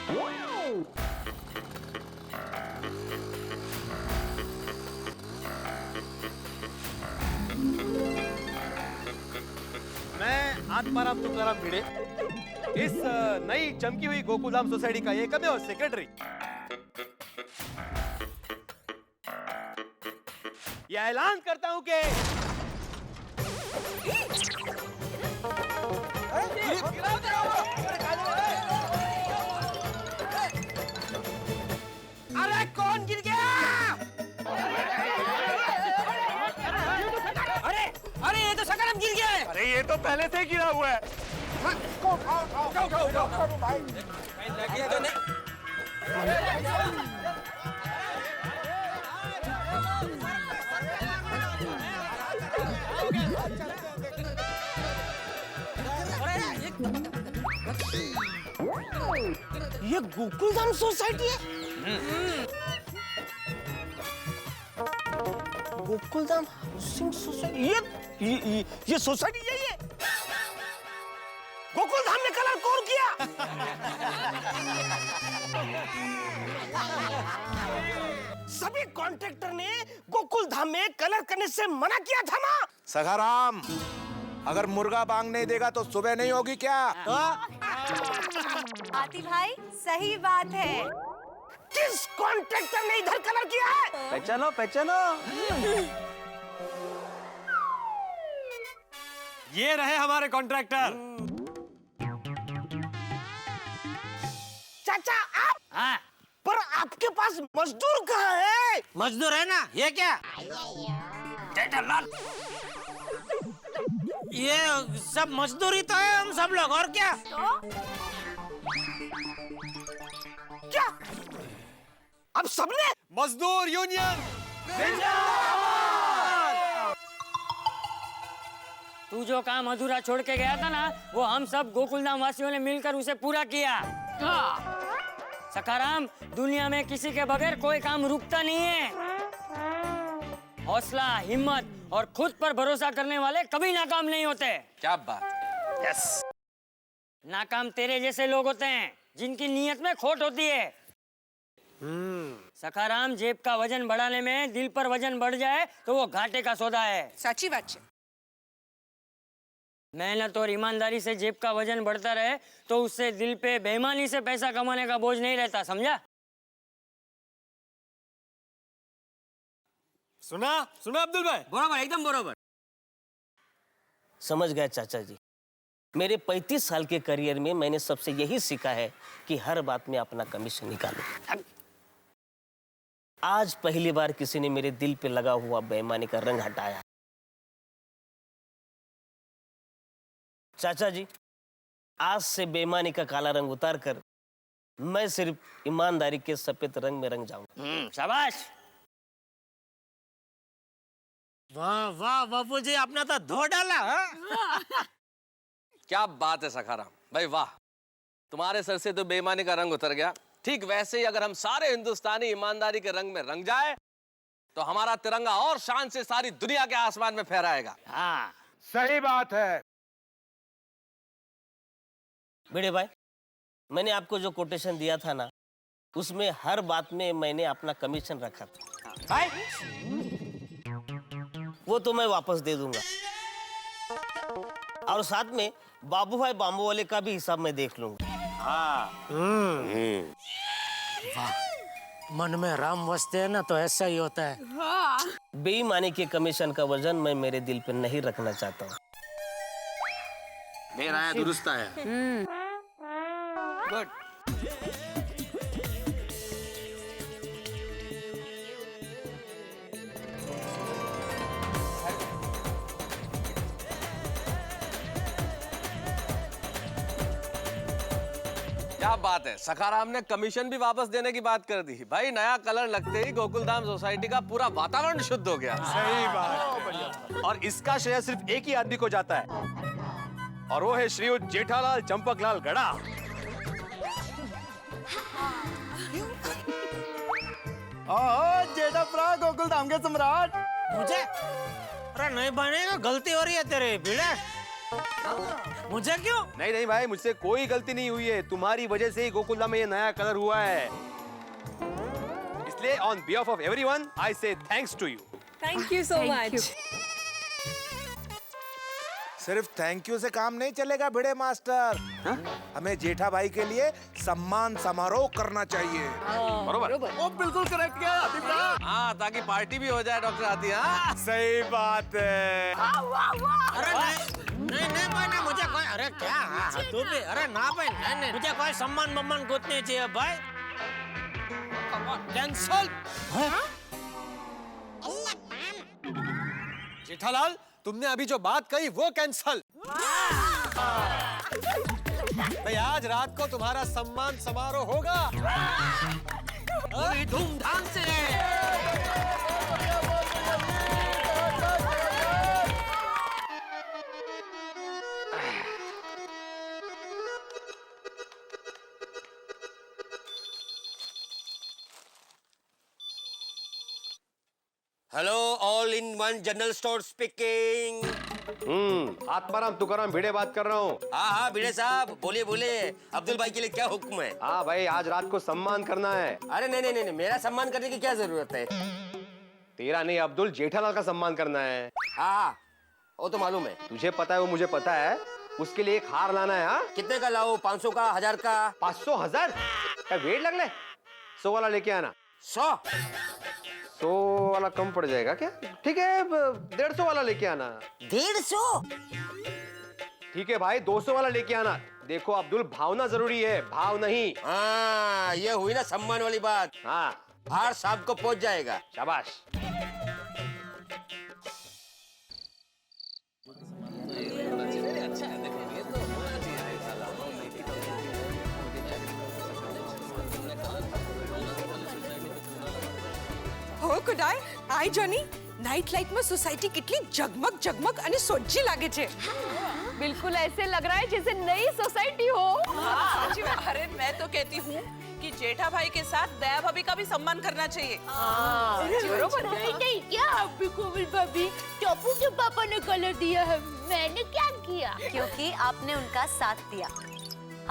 मैं आत्माराम तुकाराम भिड़े, इस नई चमकी हुई गोकुलधाम सोसाइटी का एकमेव सेक्रेटरी यह ऐलान करता हूं कि अरे कौन गिर गया? अरे ये तो सकाराम गिर गया है। अरे ये तो पहले से ही गिरा हुआ है। ये गोकुलधाम सोसाइटी है। गोकुलधाम हाउसिंग सोसाइटी, ये सोसाइटी यही है। गोकुलधाम में कलर कौन किया? सभी कॉन्ट्रैक्टर ने गोकुलधाम में कलर करने से मना किया था ना। सखाराम, अगर मुर्गा बांग नहीं देगा तो सुबह नहीं होगी क्या? आती भाई सही बात है। किस कॉन्ट्रैक्टर ने इधर कलर किया है? पहचानो पहचानो, ये रहे हमारे कॉन्ट्रैक्टर। चाचा आप? हाँ। पर आपके पास मजदूर कहाँ है? मजदूर है ना, ये क्या? ये सब मजदूरी तो है, हम सब लोग, और क्या? क्या? अब सबने मजदूर यूनियन तू जो काम अधूरा छोड़ के गया था ना, वो हम सब गोकुलधाम वासियों ने मिलकर उसे पूरा किया। सखाराम, दुनिया में किसी के बगैर कोई काम रुकता नहीं है। हौसला, हिम्मत और खुद पर भरोसा करने वाले कभी नाकाम नहीं होते। क्या बात। यस। नाकाम तेरे जैसे लोग होते हैं जिनकी नीयत में खोट होती है। सखाराम, जेब का वजन बढ़ाने में दिल पर वजन बढ़ जाए तो वो घाटे का सौदा है। साची बात है। मेहनत और ईमानदारी से जेब का वजन बढ़ता रहे तो उससे दिल पे बेईमानी से पैसा कमाने का बोझ नहीं रहता, समझा? सुना सुना अब्दुल भाई? बराबर, एकदम बराबर। समझ गए चाचा जी। मेरे 35 साल के करियर में मैंने सबसे यही सीखा है कि हर बात में अपना कमीशन निकालो। आज पहली बार किसी ने मेरे दिल पे लगा हुआ बेईमानी का रंग हटाया। चाचा जी, आज से बेईमानी का काला रंग उतार कर मैं सिर्फ ईमानदारी के सफेद रंग में रंग जाऊंगा। शाबाश। वाह वाह बापू जी, आपने तो धो डाला। क्या बात है सखाराम भाई, वाह। तुम्हारे सर से तो बेईमानी का रंग उतर गया। ठीक वैसे ही अगर हम सारे हिंदुस्तानी ईमानदारी के रंग में रंग जाए तो हमारा तिरंगा और शान से सारी दुनिया के आसमान में फहराएगा। हाँ, सही बात है। भिड़े भाई, मैंने आपको जो कोटेशन दिया था ना, उसमें हर बात में मैंने अपना कमीशन रखा था। भाई वो तो मैं वापस दे दूंगा, और साथ में बाबू भाई बाम्बू वाले का भी हिसाब मैं देख लूंगा। मन में राम बसते हैं ना तो ऐसा ही होता है। बेईमानी के कमीशन का वजन मैं मेरे दिल पे नहीं रखना चाहता हूँ। मेरा आया दुरुस्त आया। गुड। क्या बात है, सखाराम ने कमीशन भी वापस देने की बात कर दी। भाई नया कलर लगते ही गोकुलधाम सोसाइटी का पूरा वातावरण शुद्ध हो गया। सही बात। और इसका श्रेय सिर्फ एक ही आदमी को जाता है, और वो है श्रीयुत जेठालाल चंपकलाल गड़ा। जेठाप्रा गोकुलधाम के सम्राट। मुझे अरे नहीं बनेगा, गलती हो रही है तेरे भिड़े। मुझे क्यों? नहीं नहीं भाई, मुझसे कोई गलती नहीं हुई है, तुम्हारी वजह से ही गोकुलधाम में ये नया कलर हुआ है। इसलिए on behalf of everyone I say thanks to you. Thank you so much. सिर्फ थैंक यू से काम नहीं चलेगा भिड़े मास्टर। हमें जेठा भाई के लिए सम्मान समारोह करना चाहिए। बरोबर। वो बिल्कुल करेक्ट किया आतिफ साहब। हाँ, ताकि पार्टी भी हो जाए डॉक्टर आती। हाँ सही बात है। अरे नहीं नहीं भाई, नहीं मुझे कोई, अरे क्या तू भी, अरे ना भाई, नहीं मुझे कोई सम्मान बम्मान कुछ नहीं चाहिए भाई। कैंसल। जेठालाल, तुमने अभी जो बात कही वो कैंसल। भाई आज रात को तुम्हारा सम्मान समारोह होगा। पूरी धूमधाम से। Hello, all in one general store speaking. Atmaram Tukaram Bhide बात कर रहा हूँ। हाँ हाँ भिड़े साहब, बोलिए बोलिए, अब्दुल भाई के लिए क्या हुक्म है? हाँ भाई, आज रात को सम्मान करना है। अरे नहीं नहीं नहीं, मेरा सम्मान करने की क्या जरूरत है? तेरा नहीं अब्दुल, जेठालाल का सम्मान करना है। हाँ वो तो मालूम है। तुझे पता है, वो मुझे पता है। उसके लिए एक हार लाना है। हाँ, कितने का लाओ? 500 का, 1000 का? 500 1000 क्या वेट लग ले। 100 वाला लेके आना। 100? 100 वाला कम पड़ जाएगा क्या? ठीक है, 150 वाला लेके आना। 150? ठीक है भाई, 200 वाला लेके आना। देखो अब्दुल, भावना जरूरी है, भाव नहीं। हाँ, ये हुई ना सम्मान वाली बात। हाँ, हार शाम को पहुंच जाएगा। शाबाश। હો કુડાય, આઈ જોની, નાઇટ લાઇટ में सोसाइटी कितनी जगमग जगमग અને સોજી લાગે છે। बिल्कुल ऐसे लग रहा है जैसे नई सोसाइटी हो। सच्ची में। अरे मैं तो कहती हूँ कि जेठा भाई के साथ दया भाभी का भी सम्मान करना चाहिए। नहीं नहीं, क्या अभी कोमल भाभी, टप्पू के पापा ने कलर दिया है, मैंने क्या किया? क्योंकि आपने उनका साथ दिया।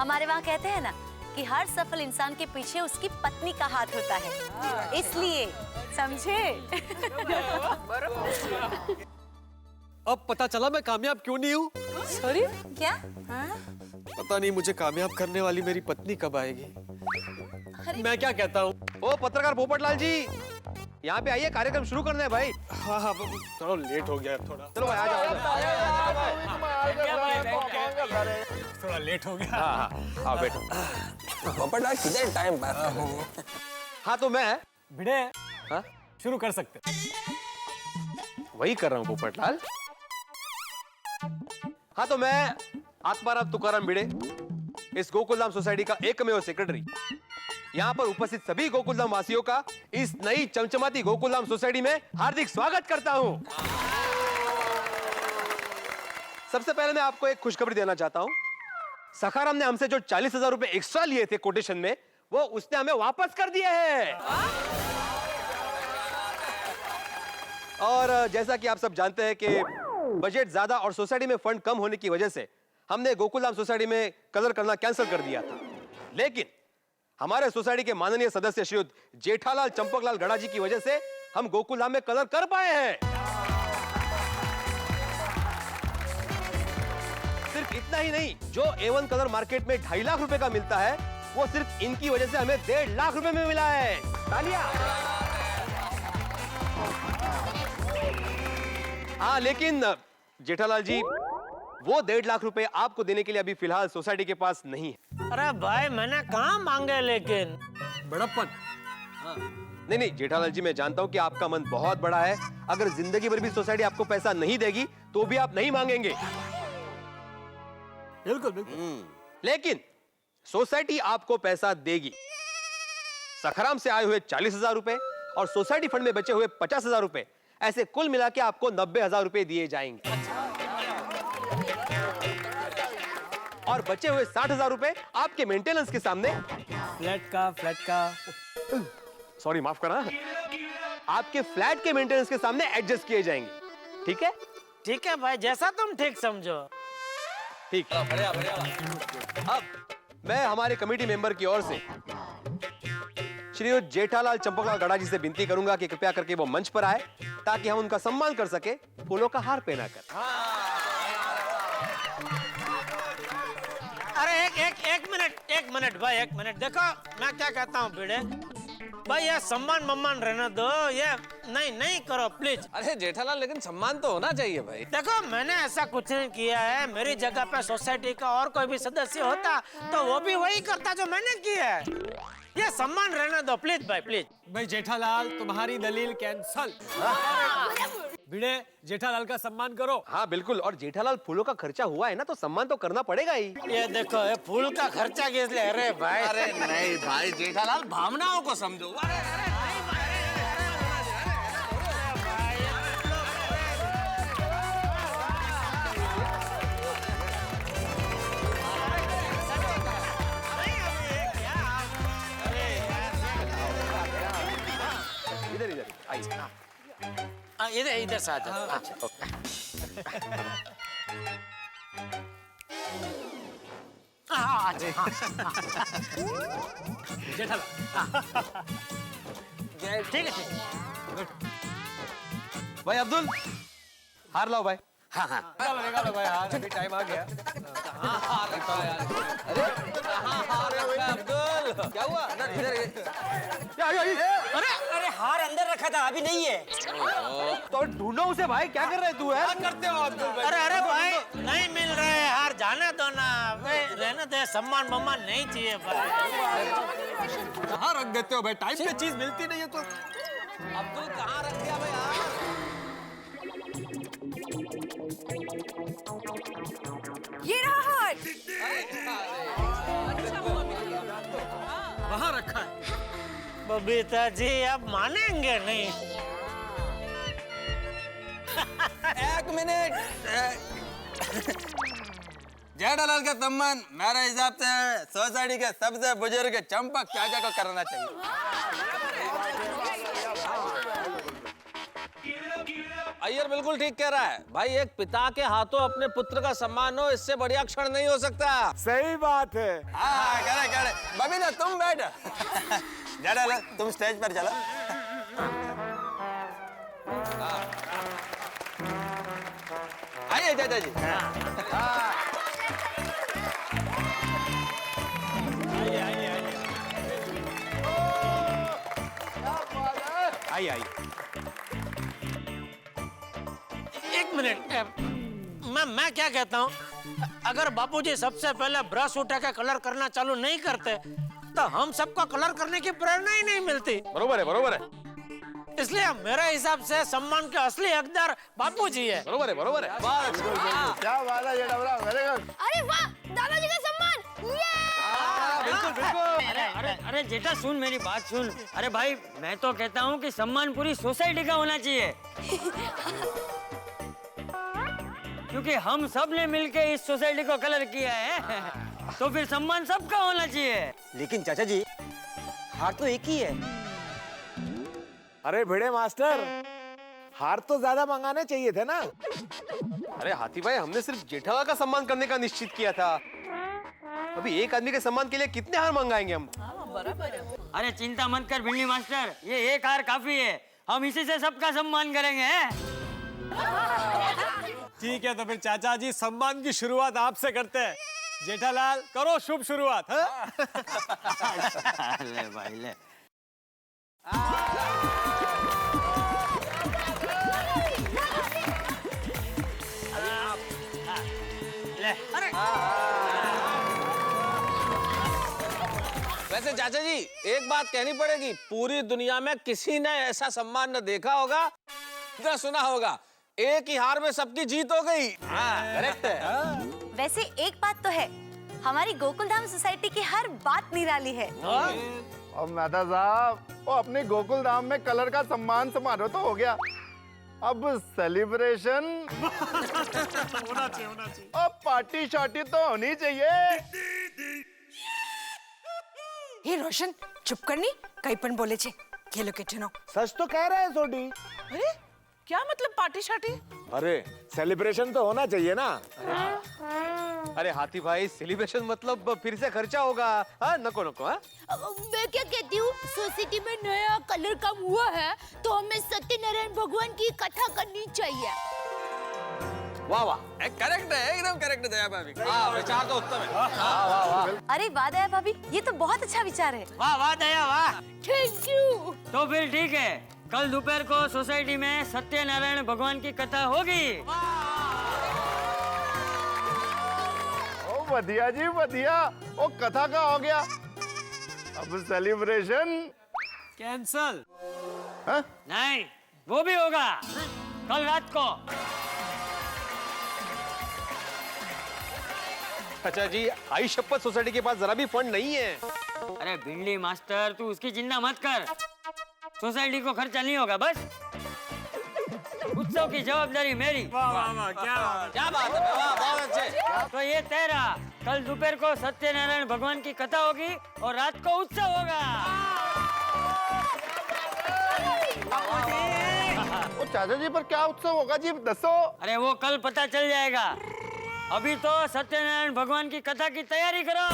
हमारे वहाँ कहते हैं ना कि हर सफल इंसान के पीछे उसकी पत्नी का हाथ होता है, इसलिए समझे? अब पता चला मैं कामयाब क्यों नहीं हूँ। सॉरी, क्या? पता नहीं मुझे कामयाब करने वाली मेरी पत्नी कब आएगी। मैं क्या कहता हूँ। ओ पत्रकार पोपटलाल जी, यहाँ पे आइए, कार्यक्रम शुरू करना है भाई। हाँ हाँ, थोड़ा लेट हो गया थोड़ा। चलो भाई, आ जाओ। थोड़ा लेट हो गया। हाँ हाँ, आओ बैठो। पोपटलाल किधर टाइम पास कर रहे हैं? हाँ तो मैं भिड़े, हाँ शुरू कर सकते। वही कर रहा हूँ पोपटलाल। हाँ तो मैं आत्माराम तुकाराम भिड़े, इस गोकुलधाम सोसाइटी का एकमेव सेक्रेटरी, यहाँ पर उपस्थित सभी गोकुलधाम वासियों का इस नई चमचमाती गोकुलधाम सोसाइटी में हार्दिक स्वागत करता हूँ। सबसे पहले मैं आपको एक खुशखबरी देना चाहता हूँ। सखाराम ने हमसे जो 40,000 रुपए एक्स्ट्रा लिए थे कोटेशन में, वो उसने हमें वापस कर दिए हैं। और जैसा कि आप सब जानते हैं कि बजट ज्यादा और सोसाइटी में फंड कम होने की वजह से हमने गोकुलधाम सोसाइटी में कलर करना कैंसिल कर दिया था। लेकिन हमारे सोसाइटी के माननीय सदस्य श्रीयुत जेठालाल चंपकलाल गड़ा जी की वजह से हम गोकुलधाम में कलर कर पाए हैं। सिर्फ इतना ही नहीं, जो A1 कलर मार्केट में 2.5 लाख रुपए का मिलता है, वो सिर्फ इनकी वजह से हमें 1.5 लाख रुपए में मिला है। तालियां। हाँ, लेकिन जेठालाल जी, वो 1.5 लाख रुपए आपको देने के लिए अभी फिलहाल सोसाइटी के पास नहीं है। अरे भाई मैंने कहाँ मांगे, लेकिन बड़प्पन। नहीं नहीं जेठालाल जी, मैं जानता हूँ कि आपका मन बहुत बड़ा है। अगर जिंदगी भर भी सोसाइटी आपको पैसा नहीं देगी तो भी आप नहीं मांगेंगे। बिल्कुल बिल्कुल। लेकिन सोसाइटी आपको पैसा देगी। सखाराम से आए हुए 40,000 रुपए और सोसाइटी फंड में बचे हुए 50,000 रुपए, ऐसे कुल मिला के आपको 90,000 रुपए दिए जाएंगे। और बचे हुए 60,000 रुपए आपके मेंटेनेंस के सामने, फ्लैट का सॉरी माफ करना, आपके फ्लैट के मेंटेनेंस के सामने एडजस्ट किए जाएंगे। ठीक है? ठीक है भाई, जैसा तुम ठीक समझो। ठीक। बढ़िया बढ़िया। अब मैं हमारे कमेटी मेंबर की ओर से श्री जेठालाल चंपकलाल गड़ा जी से विनती करूंगा कि कृपया करके वो मंच पर आए ताकि हम उनका सम्मान कर सके फूलों का हार पहनाकर। अरे एक मिनट भाई, एक मिनट। देखो मैं क्या कहता हूँ भिड़े भाई, ये सम्मान मम्मान रहने दो, ये नहीं करो प्लीज। अरे जेठालाल, लेकिन सम्मान तो होना चाहिए भाई। देखो मैंने ऐसा कुछ नहीं किया है, मेरी जगह पे सोसाइटी का और कोई भी सदस्य होता तो वो भी वही करता जो मैंने किया है। ये सम्मान रहने दो प्लीज भाई, प्लीज। भाई जेठालाल, तुम्हारी दलील कैंसल। भिड़े, जेठालाल का सम्मान करो। हाँ बिल्कुल, और जेठालाल फूलों का खर्चा हुआ है ना, तो सम्मान तो करना पड़ेगा ही। ये देखो, ये फूल का खर्चा किस लिए? अरे भाई, अरे नहीं भाई जेठालाल, भावनाओं को समझो। इधर इधर आइए। इधर से आ जाओ। ठीक है। भाई अब्दुल, हार लाओ भाई। निकालो भाई हार, अभी टाइम आ गया। अब्दुल क्या हुआ? अरे हार अंदर रखा था, अभी नहीं है। तो ढूंढो उसे भाई, क्या कर रहे तू है? करते हो अब्दुल भाई? अरे भाई, नहीं मिल रहे हार, जाने दो ना भाई, रहने दे। सम्मान मम्मान नहीं चाहिए भाई। कहाँ रख देते हो भाई? टाइम पे चीज मिलती नहीं है तो। अब्दुल कहाँ रख दिया भाई हार? ये रहा हार। वहाँ रखा है। बबीता जी अब मानेंगे नहीं। एक मिनट। जेठालाल का सम्मान मेरे हिसाब से सोसाइटी के सबसे बुजुर्ग चंपक चाचा को करना चाहिए। अय्यर बिल्कुल ठीक कह रहा है भाई। एक पिता के हाथों अपने पुत्र का सम्मान हो, इससे बढ़िया क्षण नहीं हो सकता। सही बात है। हाँ करे। बबीता तुम बैठ। जेठालाल तुम स्टेज पर चलो। आइए चाचा जी। आइए आइए। एक मिनट, मैं क्या कहता हूँ, अगर बापूजी सबसे पहले ब्रश उठा के कलर करना चालू नहीं करते तो हम सबको कलर करने की प्रेरणा ही नहीं मिलती। बरोबर है, बरोबर है, इसलिए मेरे हिसाब से सम्मान के असली हकदार बापूजी है। बरोबर है, बरोबर है। क्या बात है जेठालाल, वेरी गुड। अरे वाह, दादाजी का सम्मान। बिल्कुल बिल्कुल। अरे जेठा सुन, मेरी बात सुन। अरे भाई, मैं तो कहता हूँ कि सम्मान पूरी सोसाइटी का होना चाहिए। क्योंकि हम सब ने मिलके इस सोसाइटी को कलर किया है, तो फिर सम्मान सबका होना चाहिए। लेकिन चाचा जी, हार तो एक ही है। अरे भिड़े मास्टर, हार तो ज्यादा मंगाने चाहिए थे ना। अरे हाथी भाई, हमने सिर्फ जेठालाल का सम्मान करने का निश्चित किया था। अभी एक आदमी के सम्मान के लिए कितने हार मंगाएंगे हम? अरे चिंता मत कर भिंडी मास्टर, ये एक हार काफी है। हम इसी से सबका सम्मान करेंगे। ठीक है, तो फिर चाचा जी सम्मान की शुरुआत आपसे करते हैं। जेठालाल करो शुभ शुरुआत। ले भाई ले। वैसे चाचा जी एक बात कहनी पड़ेगी, पूरी दुनिया में किसी ने ऐसा सम्मान न देखा होगा न सुना होगा। एक ही हार में सबकी जीत हो गई। करेक्ट है। वैसे एक बात तो है, हमारी गोकुलधाम सोसाइटी की हर बात निराली है। अब मेहता साहब, वो अपनी गोकुलधाम में कलर का सम्मान समारोह तो हो गया, अब सेलिब्रेशन होना चाहिए। अब पार्टी शार्टी तो होनी चाहिए। हे रोशन, चुप करनी, कहीं पण बोले छे। खेलो के ठनो। सच तो कह रहे हैं सोडी। अरे क्या मतलब पार्टी शार्टी? अरे सेलिब्रेशन तो होना चाहिए ना। अरे हाथी भाई, सेलिब्रेशन मतलब फिर से खर्चा होगा। हाँ, नको नको। हाँ, मैं क्या कहती हूँ, सोसाइटी में नया कलर काम हुआ है तो हमें सत्यनारायण भगवान की कथा करनी चाहिए। वाह वाह, करेक्ट है, एकदम करेक्ट है दया भाभी। हाँ, विचार तो उत्तम है। वाह वाह। अरे वाह दया भाभी, ये तो बहुत अच्छा विचार है। वाह वाह दया वाह। Thank you. तो फिर ठीक है, कल दोपहर को सोसाइटी में सत्यनारायण भगवान की कथा होगी। ओ बढ़िया जी बढ़िया। ओ कथा का हो गया, अब सेलिब्रेशन कैंसल। हाँ? नहीं, वो भी होगा कल रात को। अच्छा जी, आई शपथ सोसाइटी के पास जरा भी फंड नहीं है। अरे भिंडी मास्टर, तू उसकी चिंता मत कर, सोसाइटी को खर्चा नहीं होगा। बस उत्सव की जवाबदारी मेरी। वाह वाह वाह, क्या बात है, वाह, बहुत अच्छे। तो ये तेरा, कल दोपहर को सत्यनारायण भगवान की कथा होगी और रात को उत्सव होगा। ओ चाचा जी, पर क्या उत्सव होगा जी, दसो। अरे वो कल पता चल जाएगा, अभी तो सत्यनारायण भगवान की कथा की तैयारी करो।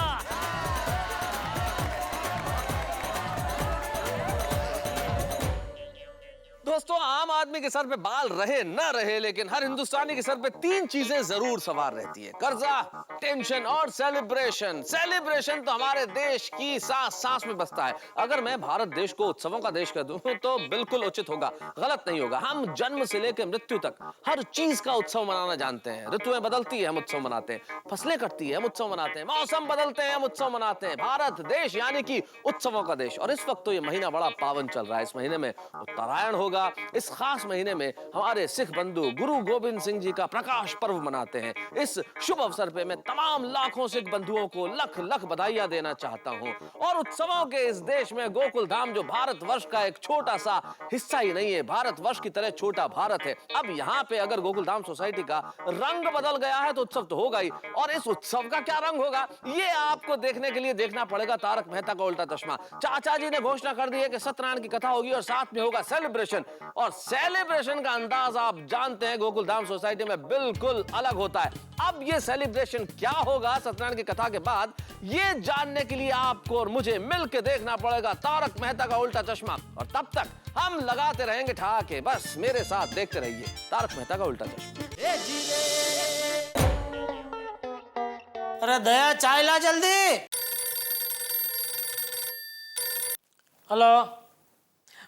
दोस्तों, आम आदमी के सर पे बाल रहे न रहे, लेकिन हर हिंदुस्तानी के सर पे तीन चीजें जरूर सवार रहती है: कर्जा, टेंशन और सेलिब्रेशन। सेलिब्रेशन तो हमारे देश की सांस सांस में बसता है। अगर मैं भारत देश को उत्सवों का देश कह दूं तो बिल्कुल उचित होगा, गलत नहीं होगा। हम जन्म से लेकर मृत्यु तक हर चीज का उत्सव मनाना जानते हैं। ऋतुएं बदलती है, हम उत्सव मनाते हैं। फसलें कटती है, हम उत्सव मनाते हैं। मौसम बदलते हैं, हम उत्सव मनाते हैं। भारत देश यानी कि उत्सवों का देश। और इस वक्त तो ये महीना बड़ा पावन चल रहा है। इस महीने में उत्तरायण होगा। इस खास महीने में हमारे सिख बंधु गुरु गोविंद सिंह जी का प्रकाश पर्व मनाते हैं। इस शुभ अवसर पे मैं तमाम लाखों सिख बंधुओं को लख लख बधाइयां देना चाहता हूं। और उत्सवों के इस देश में गोकुल धाम, जो भारतवर्ष का एक छोटा सा हिस्सा ही नहीं है, भारतवर्ष की तरह छोटा भारत है। अब यहाँ पे अगर गोकुल धाम सोसाइटी का रंग बदल गया है तो उत्सव तो होगा ही। और इस उत्सव का क्या रंग होगा, ये आपको देखने के लिए देखना पड़ेगा तारक मेहता का उल्टा चश्मा। चाचा जी ने घोषणा कर दी है कि सत्यनारायण की कथा होगी और साथ में होगा सेलिब्रेशन। और सेलिब्रेशन का अंदाज आप जानते हैं गोकुल धाम सोसाइटी में बिल्कुल अलग होता है। अब ये सेलिब्रेशन क्या होगा सत्यनारायण की कथा के बाद, ये जानने के लिए आपको और मुझे मिलकर देखना पड़ेगा तारक मेहता का उल्टा चश्मा। और तब तक हम लगाते रहेंगे ठहाके। बस मेरे साथ देखते रहिए तारक मेहता का उल्टा चश्मा। अरे दया, चाय ला जल्दी। हेलो,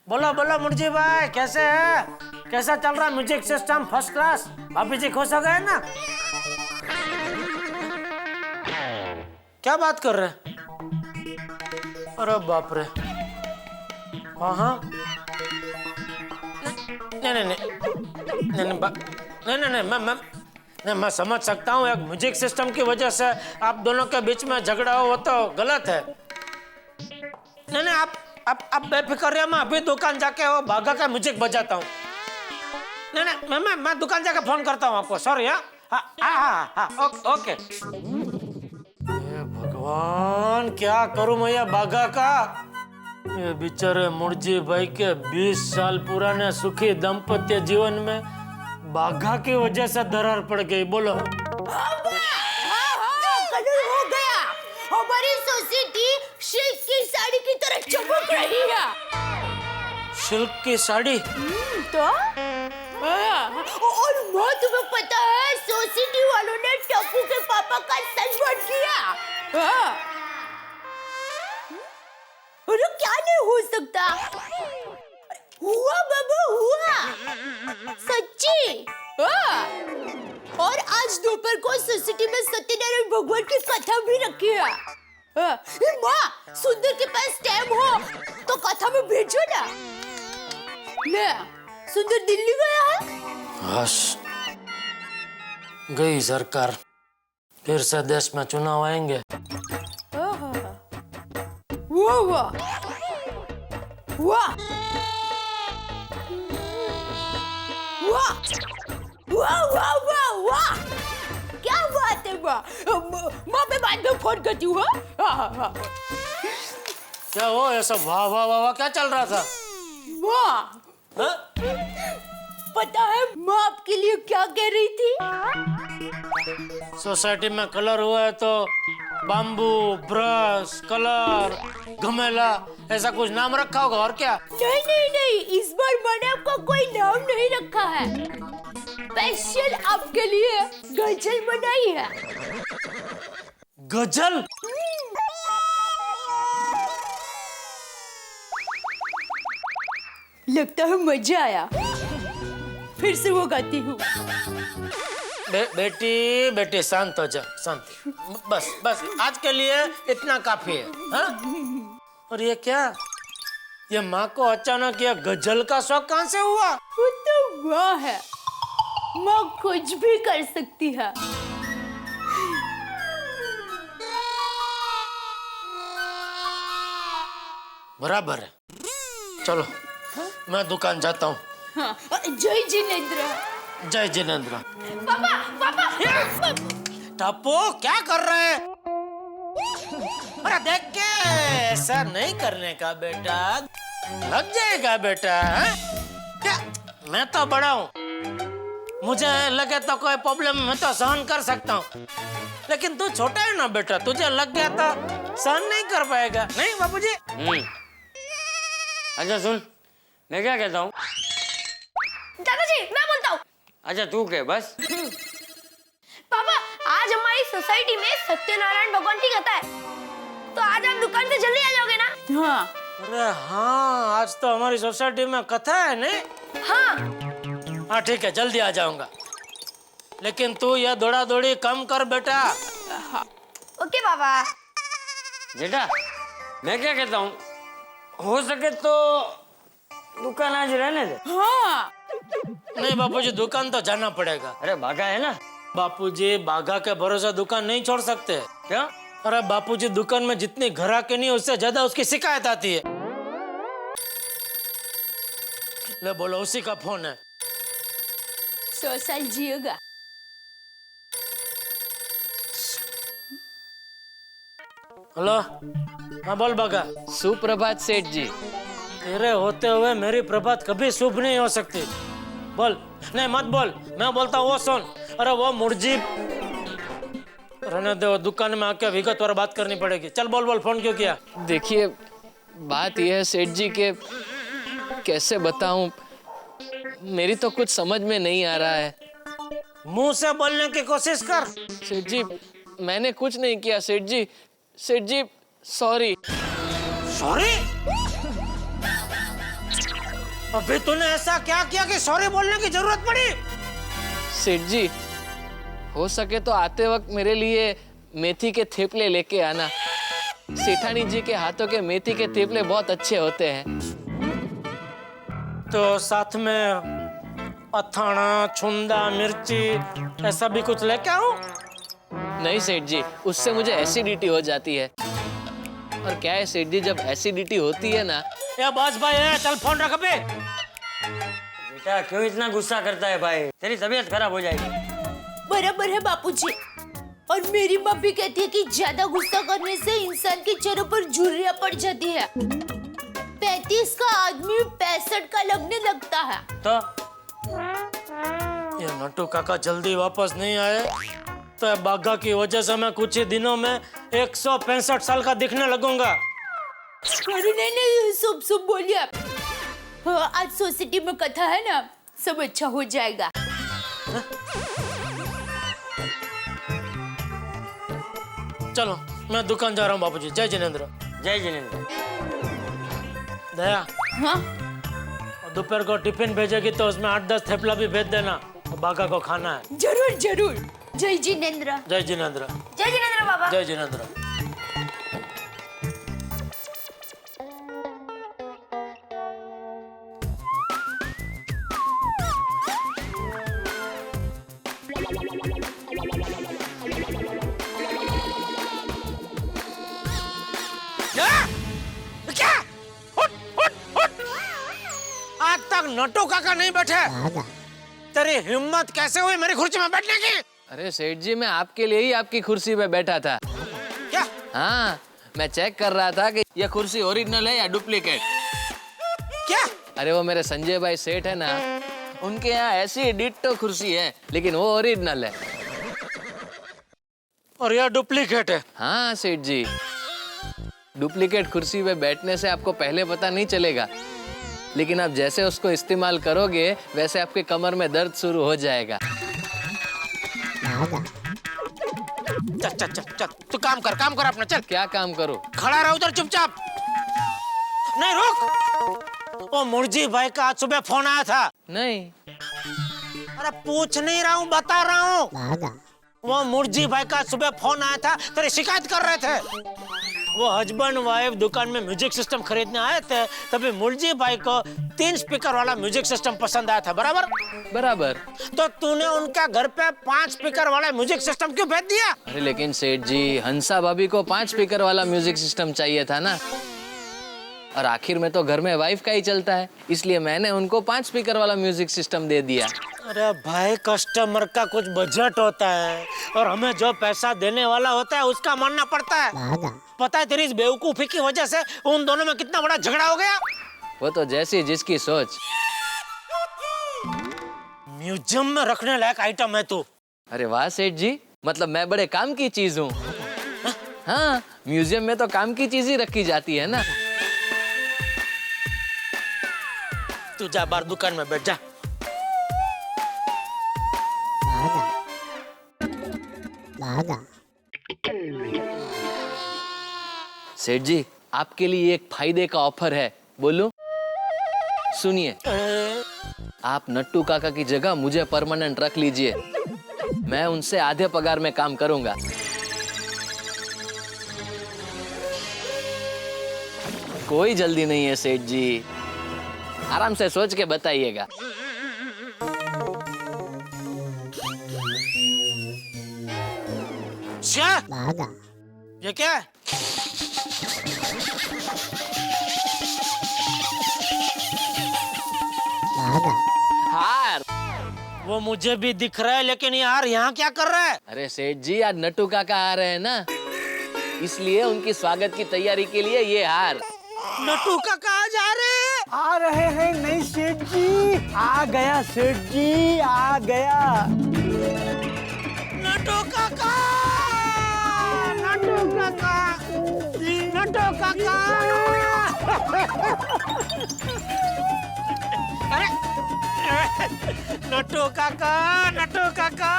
बोलो बोलो मुर्जी भाई, कैसे है? कैसा चल रहा है म्यूजिक सिस्टम? First class. भाभी जी खुश हो गए ना? क्या बात कर रहे हैं? अरे बाप रे। हाँ हाँ, नहीं नहीं नहीं नहीं नहीं नहीं, मैं समझ सकता हूँ। एक म्यूजिक सिस्टम की वजह से आप दोनों के बीच में झगड़ा हो, वो तो गलत है। नहीं नहीं, आप बेफिक्र रहिए, मैं अभी दुकान जाके वो भागा का म्यूजिक बजाता हूँ। नहीं नहीं, मैं दुकान जाके फोन करता हूँ आपको। सॉरी। हाँ, ओके। ये भगवान, क्या करूँ मैं ये बागा का? ये बेचारे मुर्जी भाई के 20 साल पुराने सुखी दाम्पत्य जीवन में बाघा की वजह से दरार पड़ गई। बोलो। कलर हो गया। हमारी सोसाइटी सिल्क की साड़ी की तरह चमक रही है। सिल्क की साड़ी? तो और माँ, तुम्हें पता है सोसाइटी वालों ने टप्पू के पापा का सन्मान किया। अरे क्या नहीं हो सकता? हुआ बाबा, हुआ सच्ची। और आज दोपहर को सोसाइटी में सत्यनारायण भगवान की कथा भी रखी है। माँ, सुंदर के पास टाइम हो तो कथा में भेजो ना। ले, सुंदर दिल्ली गया है। बस गई सरकार, फिर से देश में चुनाव आएंगे। वाह वाह वाह वाह वाह वाह वाह वाह, क्या बात है माँ। माँ, मैं बाद में फोन करती हूँ। क्या हो, ये सब वाह वाह वाह वाह क्या चल रहा था? माँ, पता है माँ आपके लिए क्या कह रही थी? सोसाइटी में कलर हुआ है तो बाम्बू, ब्रश, कलर, घमेला ऐसा कुछ नाम रखा होगा और क्या? नहीं नहीं नहीं, इस बार मैंने आपको कोई नाम नहीं रखा है। स्पेशल आपके लिए गजल बनाई है। गजल? लगता है मजा आया, फिर से वो गाती हूँ। बेटी बेटी शांत हो जा, शांत। बस बस आज के लिए इतना काफी है। हाँ? और ये क्या, ये माँ को अचानक ये गजल का शौक कहाँ से हुआ? वो तो वाह है, माँ कुछ भी कर सकती है। बराबर है, चलो मैं दुकान जाता हूँ। हाँ, जय जिनेंद्र। जय जिनेंद्र। पापा पापा। टप्पू क्या कर रहे हैं? अरे देख के, ऐसा नहीं करने का बेटा, लग जाएगा बेटा। है? क्या? मैं तो बड़ा हूँ, मुझे लगे तो कोई प्रॉब्लम मैं तो सहन कर सकता हूँ, लेकिन तू छोटा है ना बेटा, तुझे लग गया तो सहन नहीं कर पाएगा। नहीं बाबूजी? अच्छा सुन, मैं क्या कहता हूँ? दादाजी मैं बोलता हूँ। अच्छा तू कह बस। पापा आज हमारी सोसाइटी में सत्यनारायण भगवान की कथा है, तो आज आप दुकान से जल्दी आ जाओगे ना? हाँ। अरे हाँ, आज तो हमारी सोसाइटी में कथा है नहीं? हाँ। हाँ ठीक है, जल्दी आ जाऊंगा, लेकिन तू यह दौड़ा दौड़ी कम कर बेटा। ओके पापा। जेठा मैं क्या कहता हूँ, हो सके तो दुकान आज रहने दे। हाँ। नहीं बापूजी, दुकान तो जाना पड़ेगा। अरे बागा है ना। बापूजी बाघा के भरोसे दुकान नहीं छोड़ सकते। क्या? अरे बापूजी दुकान में जितनी ग्राहकी नहीं उससे ज्यादा उसकी शिकायत आती है। ले बोलो, उसी का फोन है। 100 साल जिएगा। हेलो, हाँ बोल बाघा। सुप्रभात सेठ जी। तेरे होते हुए मेरी प्रभात कभी शुभ नहीं हो सकती। बोल। नहीं मत बोल, मैं बोलता हूँ वो सुन। अरे वो मुर्जी रहने दो, दुकान में आके विगतवार बात करनी पड़ेगी। चल बोल बोल, फोन क्यों किया? देखिए बात यह है सेठ जी के कैसे बताऊं, मेरी तो कुछ समझ में नहीं आ रहा है। मुंह से बोलने की कोशिश कर। सेठ जी मैंने कुछ नहीं किया सेठ जी। सेठ जी सॉरी। सॉरी? अभी तूने ऐसा क्या किया कि सॉरी बोलने की जरूरत पड़ी? सेठ जी हो सके तो आते वक्त मेरे लिए मेथी के थेपले लेके आना। सेठानी जी के हाथों के मेथी के थेपले बहुत अच्छे होते हैं। तो साथ में अथाना, छुंदा, मिर्ची ऐसा भी कुछ लेके आऊं? नहीं सेठ जी, उससे मुझे एसिडिटी हो जाती है। और क्या है सेठ जी, जब एसिडिटी होती है ना। या बस भाई है, चल फोन रख बे। बेटा क्यों इतना गुस्सा करता है भाई, तेरी तबीयत खराब हो जाएगी। बराबर है बापूजी, और मेरी माँ भी कहती है कि ज्यादा गुस्सा करने से इंसान के चेहरों पर झुर्रियां पड़ जाती है। 35 का आदमी 65 का लगने लगता है। तो ये नट्टू काका जल्दी वापस नहीं आए तो बाघा की वजह से मैं कुछ ही दिनों में 165 साल का दिखने लगूंगा। अरे नहीं नहीं, सब सब बोलिए आप। हाँ, आज सोसाइटी में कथा है ना, सब अच्छा हो जाएगा। चलो मैं दुकान जा रहा हूँ बापूजी। जय जिनेंद्र। जय जिनेंद्र। दया, हाँ? दोपहर को टिफिन भेजेगी तो उसमें 8-10 थेपला भी भेज देना, बाघा को खाना है। जरूर जरूर। जय जिनेंद्र। जय जिनेंद्र। जय जिनेंद्र बाबा। जय जिनेंद्र। क्या? उठ, उठ, उठ। आज तक नट्टू काका नहीं बैठे। तेरी हिम्मत कैसे हुई मेरी कुर्सी में बैठने की? अरे सेठ जी मैं आपके लिए ही आपकी कुर्सी पे बैठा था। क्या? हाँ, मैं चेक कर रहा था कि यह कुर्सी ओरिजिनल है या डुप्लीकेट। क्या? अरे वो मेरे संजय भाई सेठ है ना, उनके यहाँ ऐसी डिट्टो कुर्सी है, लेकिन वो ओरिजिनल है। और यह डुप्लीकेट है। हाँ सेठ जी, डुप्लीकेट कुर्सी पे बैठने से आपको पहले पता नहीं चलेगा, लेकिन आप जैसे उसको इस्तेमाल करोगे वैसे आपके कमर में दर्द शुरू हो जाएगा। चल चल चल चल, तू काम कर अपना, चल। क्या काम करो? खड़ा रहो उधर चुपचाप। नहीं रुक, वो मुर्जी भाई का आज सुबह फोन आया था। नहीं। अरे पूछ नहीं रहा हूँ, बता रहा हूँ। वो मुर्जी भाई का सुबह फोन आया था, तेरी शिकायत कर रहे थे। वो हस्बैंड वाइफ दुकान में म्यूजिक सिस्टम खरीदने आए थे, तभी मुर्जी भाई को 3 स्पीकर वाला म्यूजिक सिस्टम पसंद आया था। बराबर बराबर। तो तूने उनका घर पे 5 स्पीकर वाला म्यूजिक सिस्टम क्यों भेज दिया? अरे लेकिन सेठ जी, हंसा भाभी को 5 स्पीकर वाला म्यूजिक सिस्टम चाहिए था ना, और आखिर में तो घर में वाइफ का ही चलता है, इसलिए मैंने उनको 5 स्पीकर वाला म्यूजिक सिस्टम दे दिया। अरे भाई, कस्टमर का कुछ बजट होता है और हमें जो पैसा देने वाला होता है उसका मानना पड़ता है। पता है तेरी इस बेवकूफी की वजह से उन दोनों में कितना बड़ा झगड़ा हो गया। वो तो जैसी जिसकी सोच। म्यूजियम में रखने लायक आइटम है तू। अरे वाह सेठ जी, मतलब मैं बड़े काम की चीज हूँ। हाँ, म्यूजियम में तो काम की चीज ही रखी जाती है ना। तू जा बाहर दुकान में बैठ जा। सेठ जी, आपके लिए एक फायदे का ऑफर है, बोलूं? सुनिए, आप नट्टू काका की जगह मुझे परमानेंट रख लीजिए, मैं उनसे आधे पगार में काम करूंगा। कोई जल्दी नहीं है सेठ जी, आराम से सोच के बताइएगा। ये क्या है? हार। वो मुझे भी दिख रहा है, लेकिन ये हार यहाँ क्या कर रहा है? अरे सेठ जी, आज नट्टू काका आ रहे हैं ना, इसलिए उनकी स्वागत की तैयारी के लिए ये हार। नट्टू काका आ जा रहे हैं? आ रहे हैं नहीं सेठ जी, आ गया सेठ जी, आ गया। नट्टू काका, नट्टू काका, नट्टू काका। अरे नट्टू काका, नट्टू काका,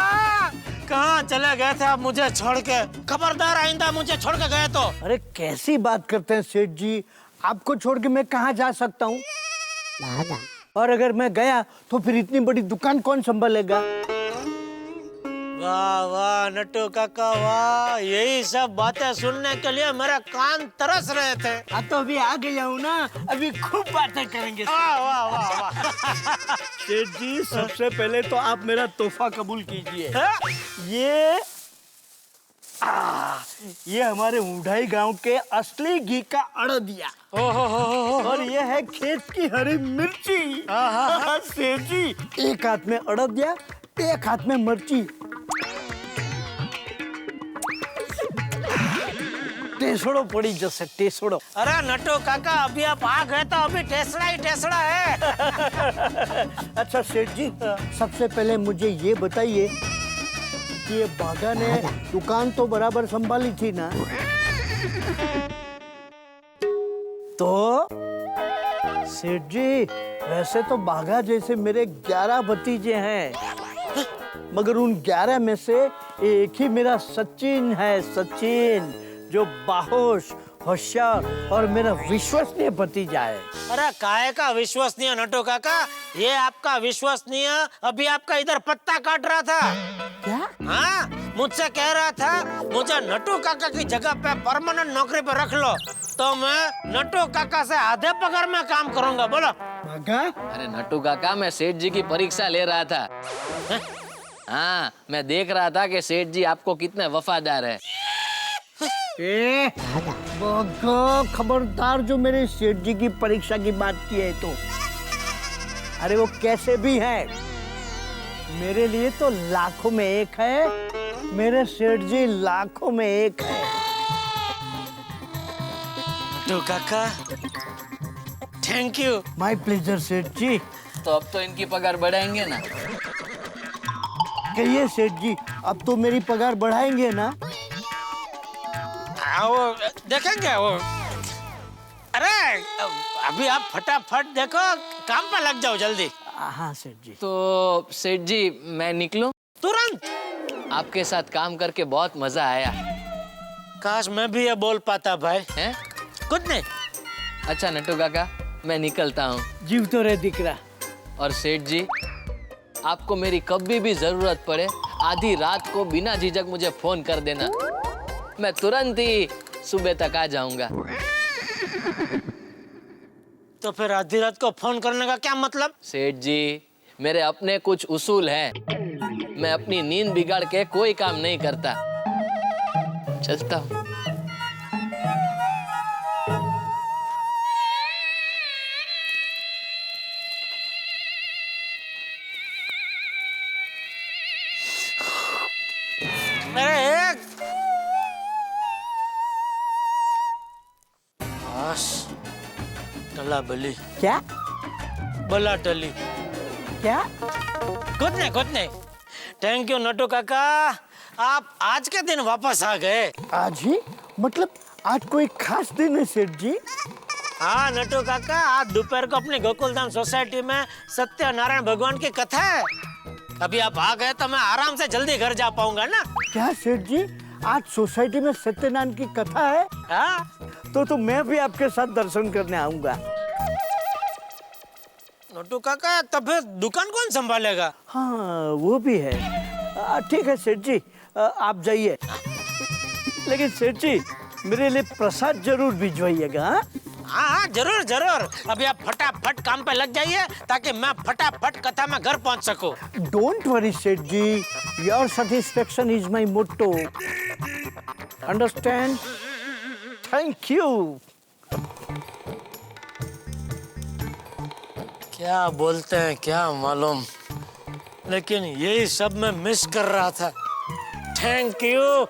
कहाँ चले गए थे आप मुझे छोड़ के? खबरदार आइंदा मुझे छोड़ के गए तो। अरे कैसी बात करते हैं सेठ जी, आपको छोड़ के मैं कहाँ जा सकता हूँ? और अगर मैं गया तो फिर इतनी बड़ी दुकान कौन संभालेगा? वाह वाह नट्टू काका वाह, यही सब बातें सुनने के लिए मेरा कान तरस रहे थे। अब तो अभी आ गया हूँ ना, अभी खूब बातें करेंगे। वाह वाह वाह वाह। सेठ जी, सबसे पहले तो आप मेरा तोहफा कबूल कीजिए। ये हमारे ऊंढाई गांव के असली घी का अड़दिया, और ये है खेत की हरी मिर्ची। सेठ जी, एक हाथ में अड़दिया, एक हाथ में मिर्ची, टेसड़ो पड़ी जैसे टेसड़ो। अरे नट्टू काका, अभी आप आ गए तो अभी टेसड़ा ही टेसड़ा है। अच्छा सेठ जी, सबसे पहले मुझे ये बताइए कि ये बागा ने दुकान तो बराबर संभाली थी ना? तो सेठ जी, वैसे तो बागा जैसे मेरे 11 भतीजे हैं, मगर उन 11 में से एक ही मेरा सचिन है, सचिन, जो बाहोश, होशियार और मेरा विश्वसनीय भतीजा है। अरे काहे का विश्वसनीय नट्टू काका? ये आपका विश्वसनीय अभी आपका इधर पत्ता काट रहा था। क्या? हाँ, मुझसे कह रहा था मुझे नट्टू काका की जगह पे परमानेंट नौकरी पे रख लो, तो मैं नट्टू काका से आधे पगार में काम करूंगा। बोलो। अरे नट्टू काका, मैं सेठ जी की परीक्षा ले रहा था। हाँ, मैं देख रहा था कि सेठ जी आपको कितने वफादार है। खबरदार जो मेरे सेठ जी की परीक्षा की बात की है तो। अरे वो कैसे भी है, मेरे लिए तो लाखों में एक है, मेरे सेठ जी लाखों में एक है। तो काका, थैंक यू। माय प्लेजर सेठ जी। तो अब तो इनकी पगार बढ़ाएंगे ना? कहिए सेठ जी, अब तो मेरी पगार बढ़ाएंगे ना? वो देखेंगे वो। अरे अभी आप फटाफट देखो, काम पे लग जाओ जल्दी। हाँ सेठ जी। तो सेठ जी मैं निकलूं? तुरंत। आपके साथ काम करके बहुत मजा आया। काश मैं भी ये बोल पाता भाई। हैं? कुछ नहीं। अच्छा नट्टू काका मैं निकलता हूँ। जीव तो रहे दिख रहा। और सेठ जी आपको मेरी कभी भी जरूरत पड़े आधी रात को बिना झिझक मुझे फोन कर देना, मैं तुरंत ही सुबह तक आ जाऊंगा। तो फिर आधी रात को फोन करने का क्या मतलब? सेठ जी मेरे अपने कुछ उसूल हैं, मैं अपनी नींद बिगाड़ के कोई काम नहीं करता। चलता हूँ। टला बली। क्या? बला टली। क्या? कुछ नहीं। थैंक यू नट्टू काका, आप आज के दिन वापस आ गए। आज ही? मतलब आज कोई खास दिन है सेठ जी? हाँ नट्टू काका, आज दोपहर को अपने गोकुलधाम सोसाइटी में सत्यनारायण भगवान की कथा है। अभी आप आ गए तो मैं आराम से जल्दी घर जा पाऊंगा ना। क्या सेठ जी आज सोसाइटी में सत्यनारायण की कथा है? हाँ? तो मैं भी आपके साथ दर्शन करने आऊंगा। नट्टू काका तब फिर दुकान कौन संभालेगा? हाँ वो भी है। ठीक है सेठ जी आप जाइए, लेकिन सेठ जी मेरे लिए प्रसाद जरूर भिजवाइएगा। हाँ जरूर। अभी आप फटाफट काम पे लग जाइए ताकि मैं फटाफट कथा में घर पहुंच सकूं। Don't worry Seth ji, your satisfaction is my motto, understand? Thank you. क्या बोलते हैं क्या मालूम, लेकिन यही सब मैं मिस कर रहा था। Thank you.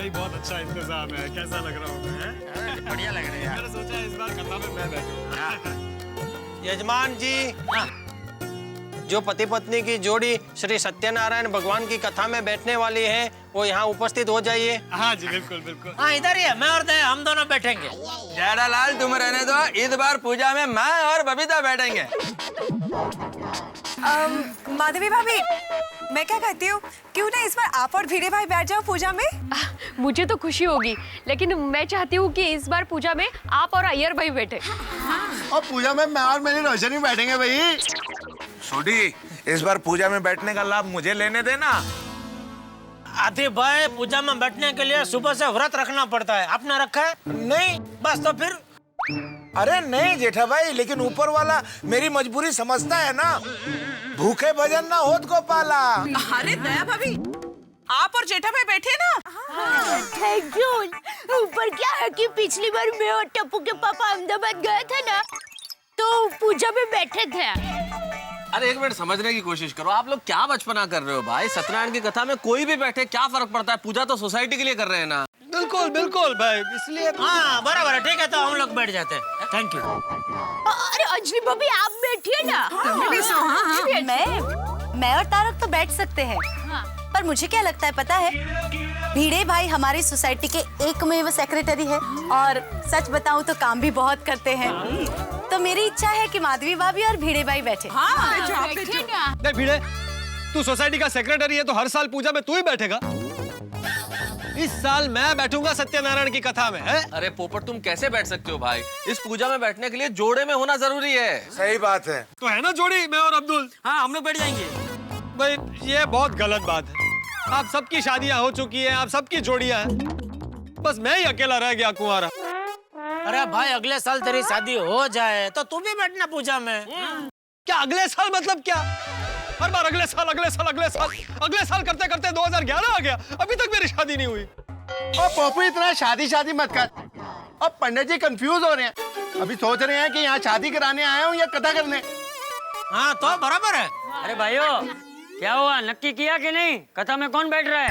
बहुत अच्छा इंतजाम है। कैसा लग रहा हूँ मैं? बढ़िया लग रही है। मैंने सोचा इस बार कथा में मैं बैठूं। यजमान जी, जो पति पत्नी की जोड़ी श्री सत्यनारायण भगवान की कथा में बैठने वाली है वो यहाँ उपस्थित हो जाइए। हाँ जी बिल्कुल। हाँ इधर ही है, मैं और दया हम दोनों बैठेंगे। जेठालाल तुम रहने दो, इस बार पूजा में मैं और बबीता बैठेंगे। माधवी भाभी, मैं क्या कहती हूँ, क्यों ना इस बार आप और भिड़े भाई बैठ जाओ पूजा में। मुझे तो खुशी होगी, लेकिन मैं चाहती हूँ कि इस बार पूजा में आप और अय्यर भाई बैठे। और पूजा में मैं और मेरी रोशनी बैठेंगे भाई। छोटी, इस बार पूजा में बैठने का लाभ मुझे लेने देना। आदि भाई पूजा में बैठने के लिए सुबह से व्रत रखना पड़ता है, आपने रखा है? नहीं, बस तो फिर। अरे नहीं जेठा भाई, लेकिन ऊपर वाला मेरी मजबूरी समझता है ना। भूखे भजन ना होत को पाला। अरे दया भाभी, आप और जेठा भाई बैठे ना। Thank you. ऊपर क्या है कि पिछली बार मैं और टप्पू के पापा अहमदाबाद गए थे ना, तो पूजा में बैठे थे। अरे एक मिनट समझने की कोशिश करो, आप लोग क्या बचपना कर रहे हो भाई? सत्यनारायण की कथा में कोई भी बैठे क्या फर्क पड़ता है? पूजा तो सोसाइटी के लिए कर रहे हैं ना। बिल्कुल भाई, इसलिए। हाँ बराबर है, ठीक है, तो हम लोग बैठ जाते हैं। Thank you. अरे अंजलि भाभी आप बैठिए ना। मैं और तारक तो बैठ सकते हैं, पर मुझे क्या लगता है पता है, भिड़े भाई हमारी सोसाइटी के एकमेव सेक्रेटरी है और सच बताऊं तो काम भी बहुत करते हैं। तो मेरी इच्छा है कि माधवी भाभी और भिड़े भाई बैठे। देख भिड़े, तू सोसाइटी का सेक्रेटरी है तो हर साल पूजा में तू ही बैठेगा। इस साल मैं बैठूंगा सत्यनारायण की कथा में। है? अरे पोपट तुम कैसे बैठ सकते हो भाई? इस पूजा में बैठने के लिए जोड़े में होना जरूरी है। सही बात है। तो है ना जोड़ी, मैं और अब्दुल। हाँ हम लोग बैठ जाएंगे। भाई ये बहुत गलत बात है। आप सबकी शादियां हो चुकी हैं, आप सबकी जोड़ियां हैं, बस मैं ही अकेला रह गया कुंवारा। अरे भाई अगले साल तेरी शादी हो जाए तो तू भी बैठना पूजा में। क्या अगले साल मतलब क्या? हर बार अगले साल करते करते 2011 आ गया, अभी तक मेरी शादी नहीं हुई। और पप्पू इतना शादी मत कर। अब पंडित जी कंफ्यूज हो रहे हैं, अभी सोच रहे हैं कि यहाँ शादी कराने आए हूँ या कथा करने। हाँ तो बराबर है। अरे भाइयों क्या हुआ, नक्की किया कि नहीं? कथा में कौन बैठ रहा है?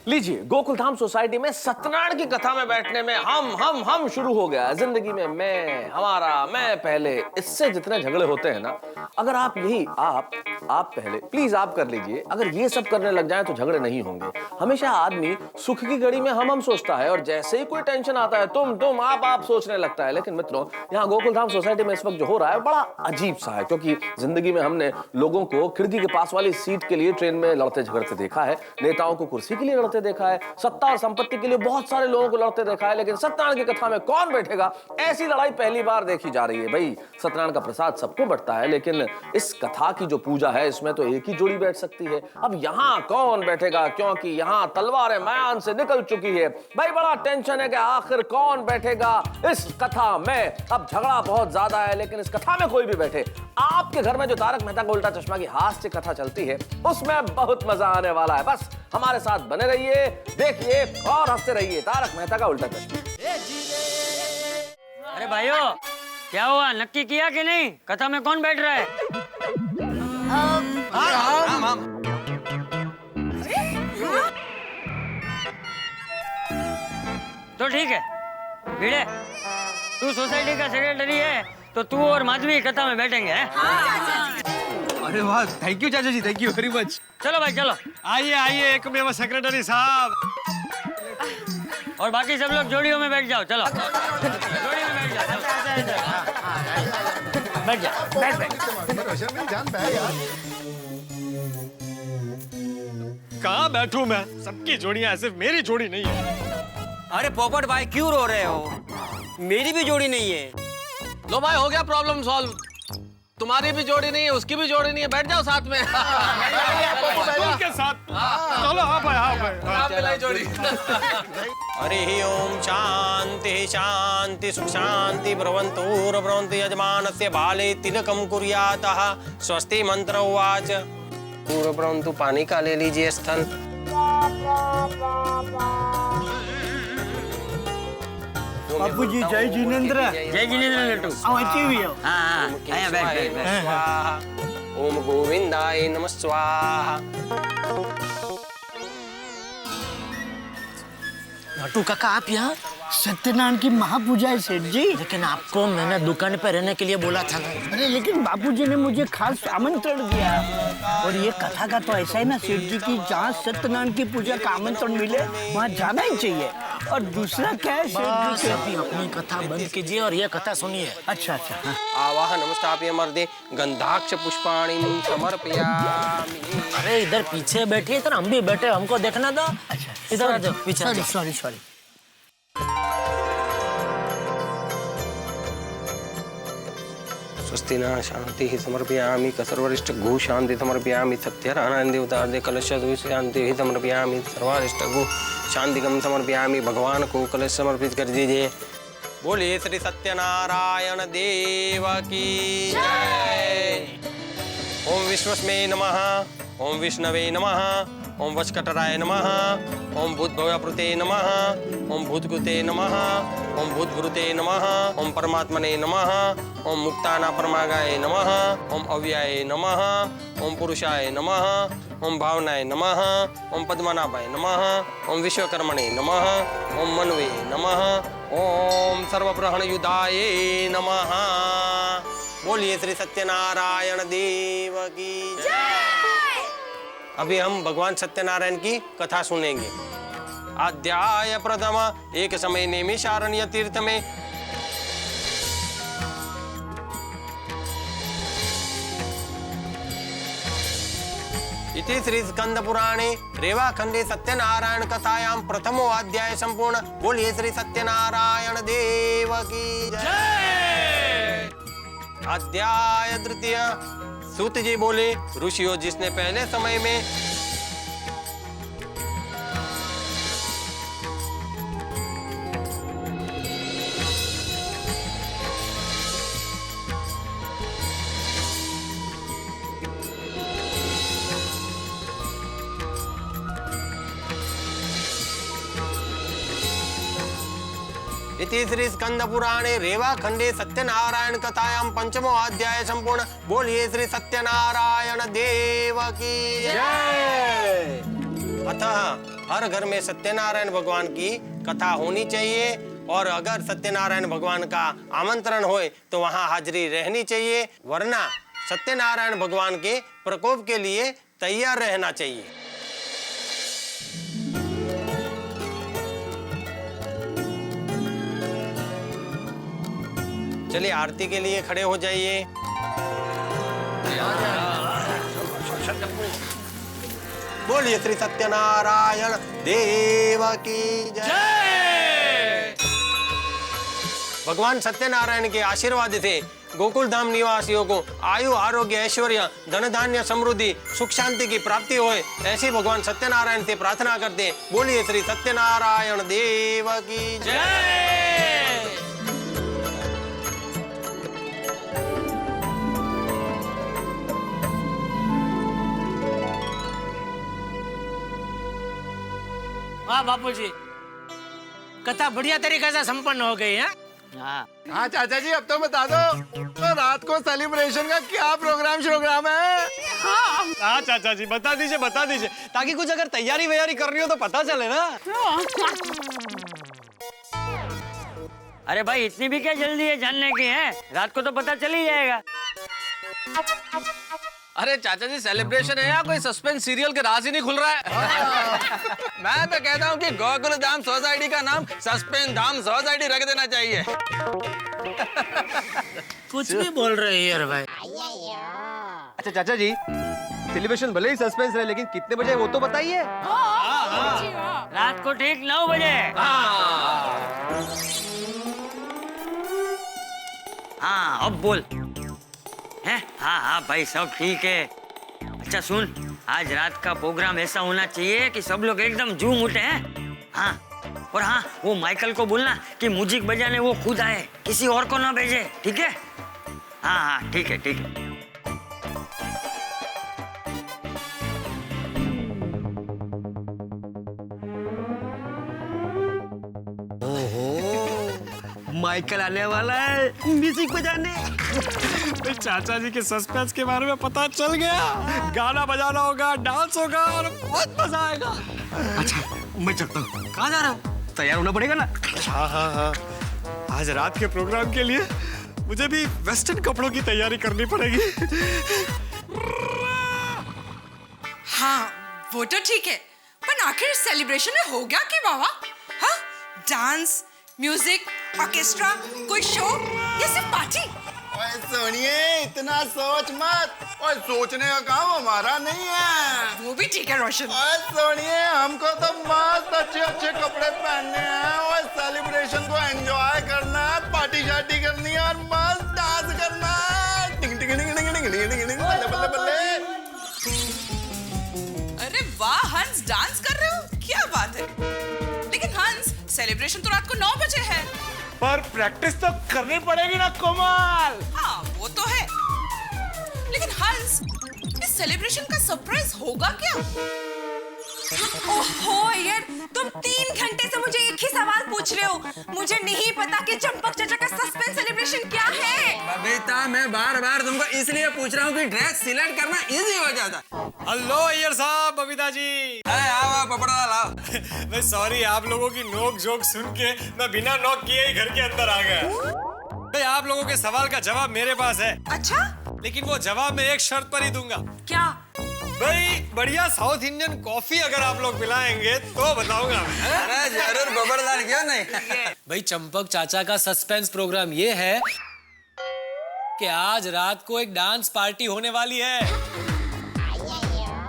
लीजिए, गोकुल धाम सोसाइटी में सत्यनारायण की कथा में बैठने में हम शुरू हो गया। जिंदगी में मैं, हमारा, मैं पहले, इससे जितने झगड़े होते हैं ना, अगर आप यही आप पहले, प्लीज आप कर लीजिए। अगर ये सब करने लग जाएं तो झगड़े नहीं होंगे। हमेशा आदमी सुख की घड़ी में हम सोचता है, और जैसे ही कोई टेंशन आता है तुम आप सोचने लगता है। लेकिन मित्रों, यहाँ गोकुल धाम सोसाइटी में इस वक्त जो हो रहा है बड़ा अजीब सा है, क्योंकि जिंदगी में हमने लोगों को खिड़की के पास वाली सीट के लिए ट्रेन में लड़ते झगड़ते देखा है, नेताओं को कुर्सी के लिए लड़ते देखा है, सत्ता और संपत्ति के लिए बहुत सारे लोगों को लड़ते देखा है, लेकिन सत्यनारायण की कथा में कौन बैठेगा, ऐसी लड़ाई पहली बार देखी जा रही है। भाई, सत्यनारायण का प्रसाद सबको बंटता है, लेकिन इस कथा की जो पूजा है इसमें तो एक ही जोड़ी बैठ सकती है। अब यहाँ कौन बैठेगा, क्योंकि यहाँ तलवारें मैदान से निकल चुकी है। भाई, बड़ा टेंशन है कि आखिर कौन बैठेगा इस कथा में। अब झगड़ा बहुत ज्यादा है, लेकिन इस कथा में कोई भी बैठे। आपके घर में जो तारक मेहता का उल्टा चश्मा की हास्य कथा चलती है उसमें बहुत मजा आने वाला है। बस हमारे साथ बने रहिए, देखिए और हंसते रहिए। तारक मेहता का उल्टा चश्मा। अरे भाइयों, क्या हुआ, नक्की किया कि नहीं? कथा में कौन बैठ रहा है? हम। तो ठीक है भिड़े, तू सोसाइटी का सेक्रेटरी है, तो तू और माधवी कथा में बैठेंगे। अरे वाह, थैंक यू चाचा जी, थैंक यू वेरी मच। चलो भाई चलो, आइए आइए, एक मेवा सेक्रेटरी साहब। और बाकी सब लोग जोड़ियों में बैठ जाओ। चलो जोड़ी में बैठ जाओ, बैठ जाओ, बैठ। कहाँ बैठूं मैं? सबकी जोड़ियां हैं, सिर्फ मेरी जोड़ी नहीं है। अरे पोपट भाई, क्यों रो रहे हो? मेरी भी जोड़ी नहीं है। लो भाई, हो गया प्रॉब्लम सॉल्व। तुम्हारी भी जोड़ी नहीं है, उसकी भी जोड़ी नहीं है, बैठ जाओ साथ में। के साथ चलो। हाँ भाई, हाँ भाई, मिलाई जोड़ी। हरि ओम शांति शांति सुख शांति ब्रवन्तु यजमानस्य भाले तिलकम कुर्यातः स्वस्ति मंत्र उवाच। ब्रवन्तु, पानी का ले लीजिए स्थल। बापू जी, जय जिनेंद्र। जय जिनेंद्र लट्टू। अच्छी भी हो। हाँ, बैठ। ओम गोविंदाय नमः स्वाहा। लट्टू काका, आप यहाँ? सत्यनारायण की महापूजा है सेठ जी। लेकिन आपको मैंने दुकान पे रहने के लिए बोला था ना। अरे लेकिन बापूजी ने मुझे खास आमंत्रण दिया, और ये कथा का तो ऐसा है ना सेठ जी की जहाँ सत्यनारायण की पूजा का आमंत्रण मिले वहाँ जाना ही चाहिए। और दूसरा क्या है सेठ जी, अभी अपनी कथा बंद कीजिए और ये कथा सुनिए। अच्छा अच्छा। हाँ। आवाह नमस्ताप्य मर्दे गंधाक्ष पुष्पाणि समर्पयामि। अरे इधर पीछे बैठिए, इधर हम भी बैठे, हमको देखना दो। अच्छा, इधर आ जाओ, पीछे। सॉरी। स्वस्ति न शांति समर्पयामि सर्वरिष्ठ गु शांति समर्पयामि सत्यनारायण देवतार्दे कलश शांति समर्पयामि सर्वरिष्ठ गु शांतिकम समर्पयामि। भगवान को कलश समर्पित कर दीजिए। बोलिए श्री सत्यनारायण देव की जय। ओम विश्वस्मै नमः, ओम विष्णवे नमः, ओम वशकटराय नमः, ओम भूतभव्यप्रुते नमः, ओम भूतकृते नमः, ओम भूतभृते नमः, ओम परमात्मने नमः, ओम मुक्ताना परमागाय नमः, ओम अव्याय नमः, ओम पुरुषाय नमः, ओम भावनाय नमः, ओम पद्मनाभाय नमः, ओम विश्वकर्मणे नमः, ओम मनवे नमः, ओम सर्वप्रहणयुधाय नमः। बोलिए श्री सत्यनारायण देव की जय। अभी हम भगवान सत्यनारायण की कथा सुनेंगे। अध्याय प्रथम। एक समय नैमिषारण्य तीर्थ में इति श्री स्कंद पुराणे रेवाखंडे सत्यनारायण कथायां प्रथमो अध्याय संपूर्ण। बोलिए श्री सत्यनारायण देव की जय। अध्याय तृतीय। सूत जी बोले, ऋषियों, जिसने पहले समय में इति श्री स्कंद पुराणे रेवा खंडे सत्यनारायण कथायां पंचमो अध्याय संपूर्ण। बोलिए श्री सत्यनारायण देव की जय। अतः हर घर में सत्यनारायण भगवान की कथा होनी चाहिए और अगर सत्यनारायण भगवान का आमंत्रण होए तो वहां हाजिरी रहनी चाहिए, वरना सत्यनारायण भगवान के प्रकोप के लिए तैयार रहना चाहिए। चलिए आरती के लिए खड़े हो जाइए। बोलिए श्री सत्यनारायण देव की जय। भगवान सत्यनारायण के आशीर्वाद से गोकुल धाम निवासियों को आयु आरोग्य ऐश्वर्य धन धान्य समृद्धि सुख शांति की प्राप्ति होए, ऐसी भगवान सत्यनारायण से प्रार्थना करते हैं। बोलिए श्री सत्यनारायण देव की जय। हाँ बापूजी, कथा बढ़िया तरीके से संपन्न हो गई है। हाँ चाचा जी, अब तो बता दो तो रात को सेलिब्रेशन का क्या प्रोग्राम है? हाँ चाचा जी बता दीजिए ताकि कुछ अगर तैयारी वैयारी करनी हो तो पता चले ना। अरे भाई इतनी भी क्या जल्दी है जानने की है, रात को तो पता चल ही जाएगा। अरे चाचा जी सेलिब्रेशन है या कोई सस्पेंस सीरियल के राज ही नहीं खुल रहा है। मैं तो कहता हूँ कि गोकुल धाम सोसाइटी का नाम सस्पेंस धाम सोसाइटी रख देना चाहिए। कुछ भी बोल रहे हैं यार भाई। अच्छा चाचा जी, सेलिब्रेशन भले ही सस्पेंस है लेकिन कितने बजे वो तो बताइए। रात को ठीक 9 बजे। हाँ अब बोल है। हाँ भाई सब ठीक है। अच्छा सुन, आज रात का प्रोग्राम ऐसा होना चाहिए कि सब लोग एकदम झूम उठे हैं। हाँ और हाँ वो माइकल को बोलना कि म्यूजिक बजाने वो खुद आए, किसी और को ना भेजे, ठीक है? हाँ ठीक है। माइकल आने वाला है म्यूजिक बजाने। चाचा जी के सस्पेंस के बारे में पता चल गया, गाना बजाना होगा, डांस होगा और बहुत मजा आएगा। अच्छा मैं चलता हूँ। कहाँ जा रहा हूँ? तैयार होना पड़ेगा ना। हाँ आज रात के प्रोग्राम के लिए मुझे भी वेस्टर्न कपड़ों की तैयारी करनी पड़ेगी। हाँ वो तो ठीक है, पर आखिर सेलिब्रेशन में हो गया क्या बाबा? हाँ डांस, म्यूजिक, ऑर्केस्ट्रा, कोई शो या सिर्फ पार्टी? ओए सोनिए, इतना सोच मत। ओए सोचने का काम हमारा नहीं है। वो भी ठीक है रोशन। ओए सोनिए, हमको तो मस्त अच्छे कपड़े पहनने हैं और सेलिब्रेशन को एंजॉय करना है, पार्टी शार्टी करनी है और मस्त डांस करना है। टिंग टिंग टिंग टिंग टिंग टिंग टिंग टिंग, बल्ले बल्ले बल्ले। अरे वाह हंस, डांस कर रहे हो, क्या बात है। लेकिन हंस, सेलिब्रेशन तो रात को 9 बजे है। पर प्रैक्टिस तो करनी पड़ेगी ना कोमल। हाँ वो तो है, लेकिन हंस इस सेलिब्रेशन का सरप्राइज होगा क्या? ओहो यार, तुम 3 घंटे से मुझे एक ही सवाल पूछ रहे हो। मुझे नहीं पता कि चंपक चाचा का सस्पेंस सेलिब्रेशन क्या है। बबीता, मैं बार-बार तुमको इसलिए पूछ रहा हूँ कि ड्रेस सिलेक्ट करना इजी हो जाता। हेलो अय्यर साहब, बबीता जी। अरे आओ पपड़ा लाओ। मैं सॉरी, आप लोगों की नोक जोक सुन के मैं बिना नॉक किए ही घर के अंदर आ गया। भाई आप लोगों के सवाल का जवाब मेरे पास है। अच्छा? लेकिन वो जवाब मैं एक शर्त पर ही दूंगा। क्या? भाई बढ़िया साउथ इंडियन कॉफी अगर आप लोग पिलाएंगे तो बताऊंगा मैं। अरे जरूर बबरदार, क्यों नहीं। भाई चंपक चाचा का सस्पेंस प्रोग्राम ये है कि आज रात को एक डांस पार्टी होने वाली है।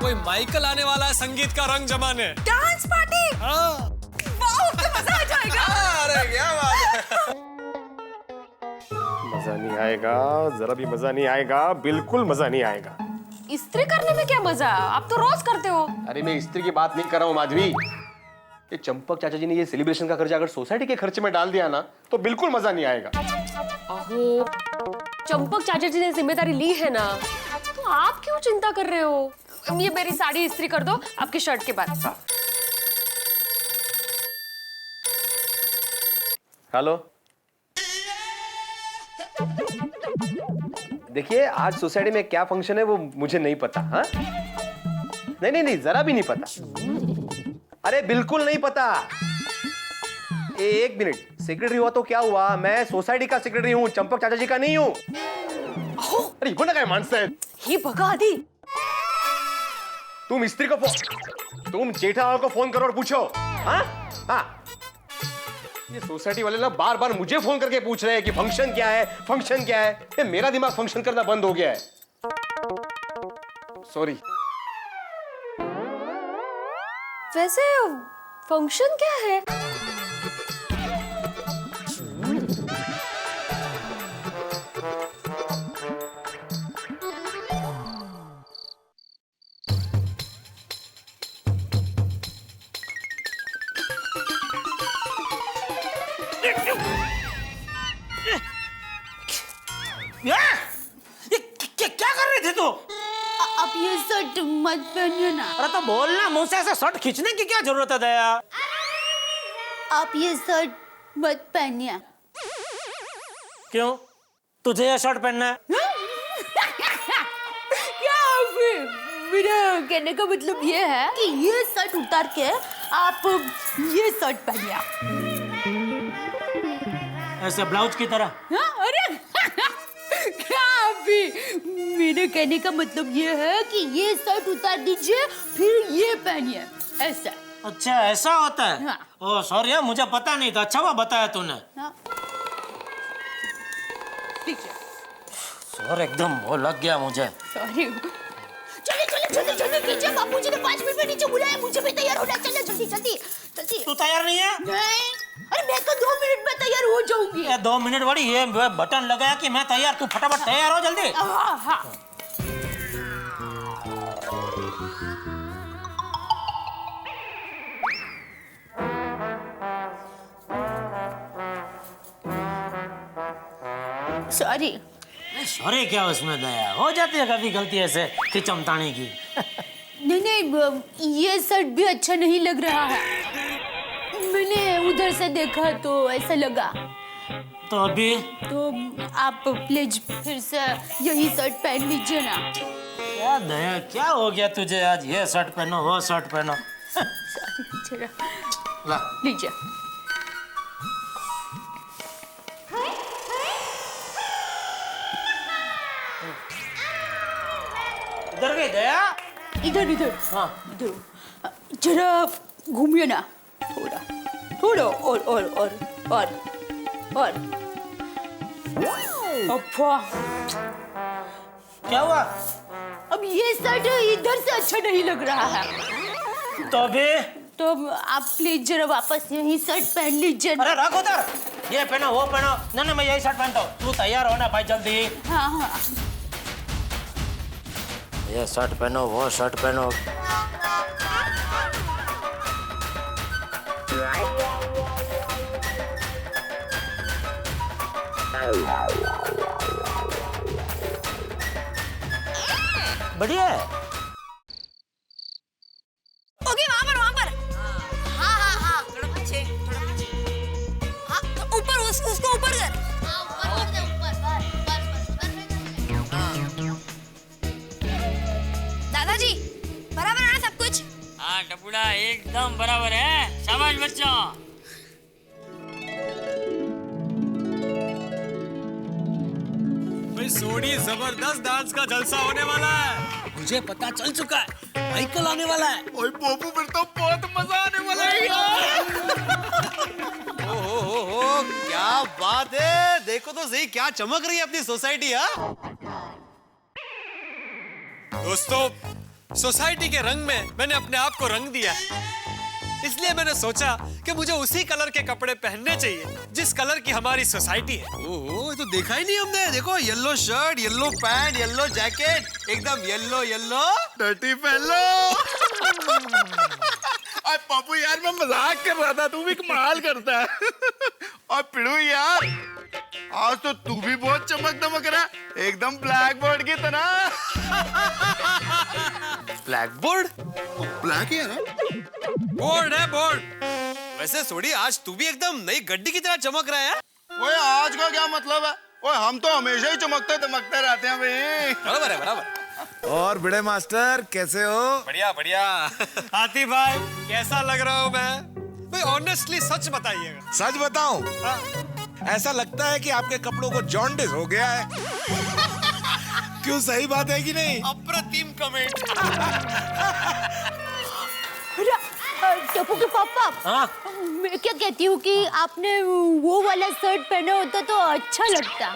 कोई माइकल आने वाला है संगीत का रंग जमाने। Dance party? हाँ। वाह, तो मजा आ जाएगा। अरे क्या बात है। मजा नहीं आएगा, जरा भी मजा नहीं आएगा, बिल्कुल मजा नहीं आएगा। इस्त्री करने में क्या मजा? आप तो रोज करते हो। अरे मैं इस्त्री की बात नहीं कर रहा हूँ माधवी। ये चंपक चाचा जी ने ये सेलिब्रेशन का खर्चा अगर सोसाइटी के खर्चे में डाल दिया ना तो बिल्कुल मजा नहीं आएगा। अहो, चंपक चाचा जी ने जिम्मेदारी ली है ना, तो आप क्यों चिंता कर रहे हो? ये मेरी साड़ी इस्त्री कर दो आपकी शर्ट के बाद। हेलो। देखिए आज सोसाइटी में क्या फंक्शन है वो मुझे नहीं पता। हाँ नहीं, जरा भी नहीं पता। अरे बिल्कुल नहीं पता। एक मिनट, सेक्रेटरी हुआ तो क्या हुआ, मैं सोसाइटी का सेक्रेटरी हूँ, चंपक चाचा जी का नहीं हूँ। अरे इकडे काय माणसं आहेत? हे बघा आधी, तुम स्त्री को तुम जेठालाल को फोन करो और पूछो। हाँ हाँ, ये सोसाइटी वाले ना बार बार मुझे फोन करके पूछ रहे हैं कि फंक्शन क्या है, फंक्शन क्या है। ये मेरा दिमाग फंक्शन करना बंद हो गया है। सॉरी। वैसे फंक्शन क्या है? क्या कर रहे थे तू? अब ये शर्ट मत पहनिए ना। अरे तो बोलना, मुंह से ऐसे शर्ट खींचने की क्या जरूरत है दया? आप ये शर्ट मत पहनिए। क्यों? तुझे ये शर्ट पहनना है? क्या मेरा कहने का मतलब ये है कि ये शर्ट उतार के आप ये शर्ट पहनिए। ऐसे ब्लाउज की तरह? हाँ, अरे क्या अभी मेरे कहने का मतलब ये है कि ये शर्ट उतार दीजिए फिर ये पहनिए, ऐसा। अच्छा ऐसा होता है? हाँ। ओह सॉरी, मुझे पता नहीं था। अच्छा हुआ बताया तूने। हाँ। सॉरी, एकदम वो लग गया मुझे। सॉरी। चलिए जल्दी जल्दी कीजिए, बापूजी ने 5 मिनट में नीचे बुलाया, मुझे भी तैयार होना है। चलिए जल्दी जल्दी जल्दी। तू तैयार नहीं है? नहीं, अरे मैं तो 2 मिनट में तैयार हो जाऊंगी। ये 2 मिनट वाली ये बटन लगाया कि मैं तैयार, तू फटाफट तैयार हो जल्दी। हाँ हाँ। सॉरी। सॉरी क्या उसमें दया, हो जाती है कभी गलती ऐसे खिचमताने की। नहीं, ये शर्ट भी अच्छा नहीं लग रहा है। मैंने उधर से देखा तो ऐसा लगा। तो अभी? तो आप प्लीज फिर से यही शर्ट पहन लीजिए ना। क्या दया, क्या हो गया तुझे आज? ये शर्ट पहनो, वो शर्ट पहनो। चलो ला लीजिए। इधर गई दया? इधर इधर। हाँ इधर जरा घूमिए ना, थोड़ा थोड़ा और अब्बा क्या हुआ? अब ये शर्ट इधर से अच्छा नहीं लग रहा है। तो अभी? तो आप प्लीज जरा वापस यही शर्ट पहन लीजिए। अरे रखो उधर, ये पहनो वो पहनो। नहीं मैं यही शर्ट पहनता हूँ। तू तैयार होना भाई जल्दी। हाँ हाँ। ये शर्ट पहनो, वो शर्ट पहनो। बढ़िया है। ओके वहाँ पर। हाँ थोड़ा पीछे। हाँ तो ऊपर उसको ऊपर कर। दादाजी बराबर है ना सब कुछ? हाँ टपुड़ा एकदम बराबर है। शाबाश बच्चों। भाई सोडी जबरदस्त डांस का जलसा होने वाला है। मुझे पता चल चुका है, माइकल आने वाला है। ओए पोपू, फिर तो बहुत मजा आने वाला है यार। ओहो, क्या बात है। देखो तो सही क्या चमक रही है अपनी सोसाइटी। हाँ दोस्तों, सोसाइटी के रंग में मैंने अपने आप को रंग दिया है। इसलिए मैंने सोचा कि मुझे उसी कलर के कपड़े पहनने चाहिए जिस कलर की हमारी सोसाइटी है। ओहो, ये तो देखा ही नहीं हमने। देखो yellow shirt, yellow pant, yellow jacket, एकदम येलो येलो टटी पहन लो। अरे पप्पू यार, मैं मजाक कर रहा था, तू भी कमाल करता है। और पिड़ू यार, आज तो तू भी बहुत चमक दमक रहा है, एकदम ब्लैक बोर्ड की तरह। Black board? ब्लैक ही है ना? बोर्ड है बोर्ड। वैसे सोडी आज तू भी एकदम नई गड्डी की तरह चमक रहा है। ओए आज का क्या मतलब है? ओए हम तो हमेशा ही चमकते दमकते रहते हैं भाई। बराबर है, बराबर। और बड़े मास्टर कैसे हो? बढ़िया बढ़िया। हाथी भाई कैसा लग रहा हूँ मैं? भाई ऑनेस्टली सच बताइएगा। सच बताऊं? ऐसा लगता है कि आपके कपड़ों को जॉन्डिस हो गया है। क्यों, सही बात है कि नहीं? अप्रतिम कमेंट। टप्पू के पापा, मैं क्या कहती हूँ कि आपने वो वाला शर्ट पहना होता तो अच्छा लगता।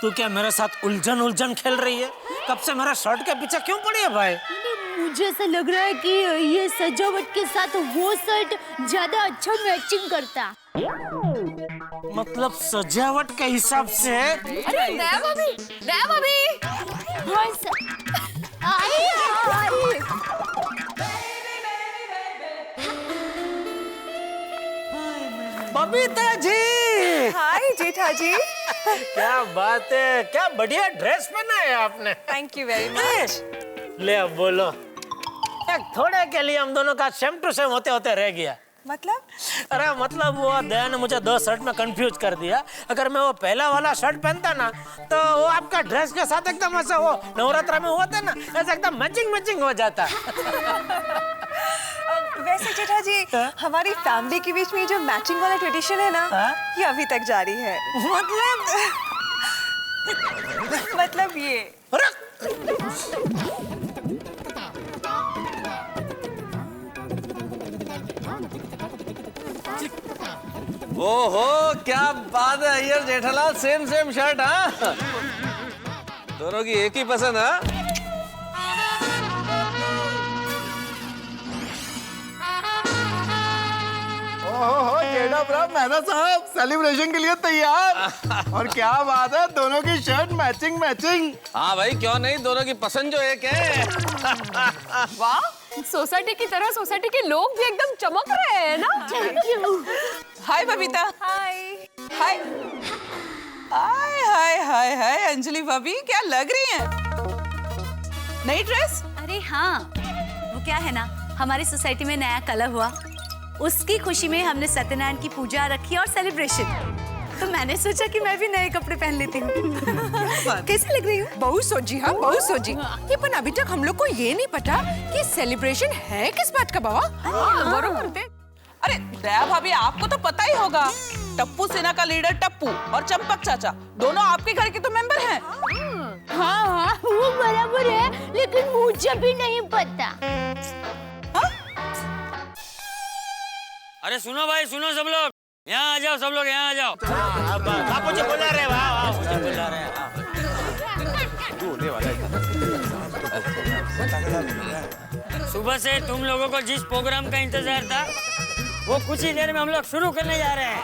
तू क्या मेरे साथ उलझन उलझन खेल रही है? कब से मेरा शर्ट के पीछे क्यों पड़ी है भाई? मुझे ऐसा लग रहा है कि ये सजावट के साथ वो शर्ट ज्यादा अच्छा मैचिंग करता। मतलब सजावट के हिसाब से? अरे दया भाभी, दया भाभी। हाँ बबीता जी। हाय जेठा जी। क्या बात है, क्या बढ़िया ड्रेस पहना है आपने। Thank you very much. ले अब बोलो। एक थोड़े के लिए हम दोनों का सेम टू सेम होते होते रह गया। मतलब? अरे मतलब वो दया ने मुझे 2 शर्ट में कंफ्यूज कर दिया। अगर मैं वो पहला वाला शर्ट पहनता ना तो वो आपका ड्रेस के साथ एकदम ऐसा वो नवरात्रा में हुआ था ना, ऐसा एकदम मैचिंग हो जाता। वैसे जेठा जी, हमारी फैमिली के बीच में जो मैचिंग वाला ट्रेडिशन है ना, ये अभी तक जारी है। मतलब ये। ओहो क्या बात है यार जेठालाल, सेम शर्ट। हाँ दोनों की एक ही पसंद। हाँ ओहो जेठा ब्रा, मेहता साहब सेलिब्रेशन के लिए तैयार। और क्या बात है, दोनों की शर्ट मैचिंग। हाँ भाई क्यों नहीं, दोनों की पसंद जो एक है। वाह, सोसाइटी की तरह सोसाइटी के लोग भी एकदम चमक रहे हैं ना। Thank you. Hi Babita. Hi hi hi hi hi Anjali भाभी, क्या लग रही हैं? नई ड्रेस? अरे हाँ, वो क्या है ना, हमारी सोसाइटी में नया कलर हुआ, उसकी खुशी में हमने सत्यनारायण की पूजा रखी और सेलिब्रेशन। तो मैंने सोचा कि मैं भी नए कपड़े पहन लेती हूँ। कैसे लग रही हूँ? बहुत सोची। हाँ बहुत सोची। ये पर अभी तक हम लोग को ये नहीं पता कि सेलिब्रेशन है किस बात का बाबा। बरोबर। अरे दया भाभी, आपको तो पता ही होगा, टप्पू सेना का लीडर टप्पू और चंपक चाचा दोनों आपके घर के तो मेंबर हैं। हाँ वो बराबर है, लेकिन मुझे भी नहीं पता। अरे सुनो भाई, सुनो सब लोग, यहाँ आ जाओ, सब लोग यहाँ आ जाओ। बापू जी बुला रहे। वाह मुझे बुला रहे। सुबह से तुम लोगों को जिस प्रोग्राम का इंतजार था वो कुछ ही देर में हम लोग शुरू करने जा रहे हैं।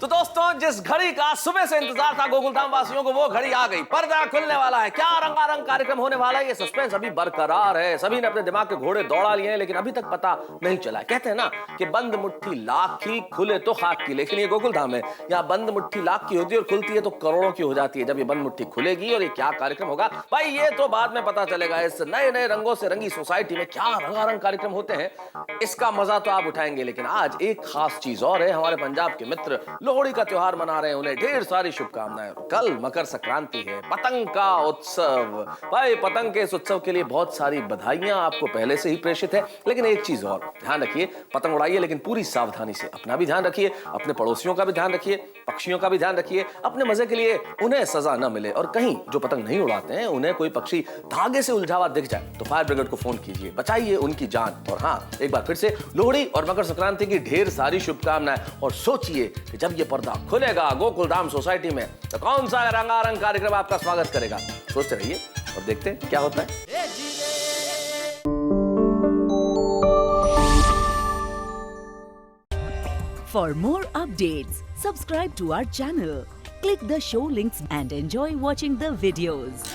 तो दोस्तों, जिस घड़ी का सुबह से इंतजार था गोकुलधाम वासियों को, वो घड़ी आ गई। पर्दा खुलने वाला है। क्या रंगारंग कार्यक्रम होने वाला है, ये सस्पेंस अभी बरकरार है। सभी ने अपने दिमाग के घोड़े दौड़ा लिए हैं, लेकिन अभी तक पता नहीं चला। कहते हैं ना कि बंद मुट्ठी लाख की, खुले तो खाक की, लेकिन ये गोकुलधाम है, यहाँ बंद मुट्ठी लाख की होती है और खुलती है तो करोड़ों की हो जाती है। जब ये बंद मुट्ठी खुलेगी और ये क्या कार्यक्रम होगा भाई, ये तो बाद में पता चलेगा। इस नए नए रंगों से रंगी सोसाइटी में क्या रंगारंग कार्यक्रम होते हैं, इसका मजा तो आप उठाएंगे। लेकिन आज एक खास चीज और है। हमारे पंजाब के मित्र लोहड़ी का त्योहार मना रहे हैं, उन्हें ढेर सारी शुभकामनाएं। कल मकर संक्रांति है, पतंग का उत्सव। भाई पतंग के इस उत्सव के लिए बहुत सारी बधाइयां आपको पहले से ही प्रेषित है। लेकिन एक चीज और ध्यान रखिए, पतंग उड़ाइए लेकिन पूरी सावधानी से। अपना भी ध्यान रखिए, अपने पड़ोसियों का भी ध्यान रखिए, पक्षियों का भी ध्यान रखिए। अपने मजे के लिए उन्हें सजा न मिले। और कहीं जो पतंग नहीं उड़ाते हैं, उन्हें कोई पक्षी धागे से उलझा हुआ दिख जाए तो फायर ब्रिगेड को फोन कीजिए, बचाइए उनकी जान। और हाँ, एक बार फिर से लोहड़ी और मकर संक्रांति की ढेर सारी शुभकामनाएं। और सोचिए कि जब ये पर्दा खुलेगा गोकुलधाम सोसाइटी में तो कौन सा रंगारंग कार्यक्रम आपका स्वागत करेगा। सोचते रहिए और देखते हैं क्या होता है। For more updates, subscribe to our channel, click the show links and enjoy watching the videos.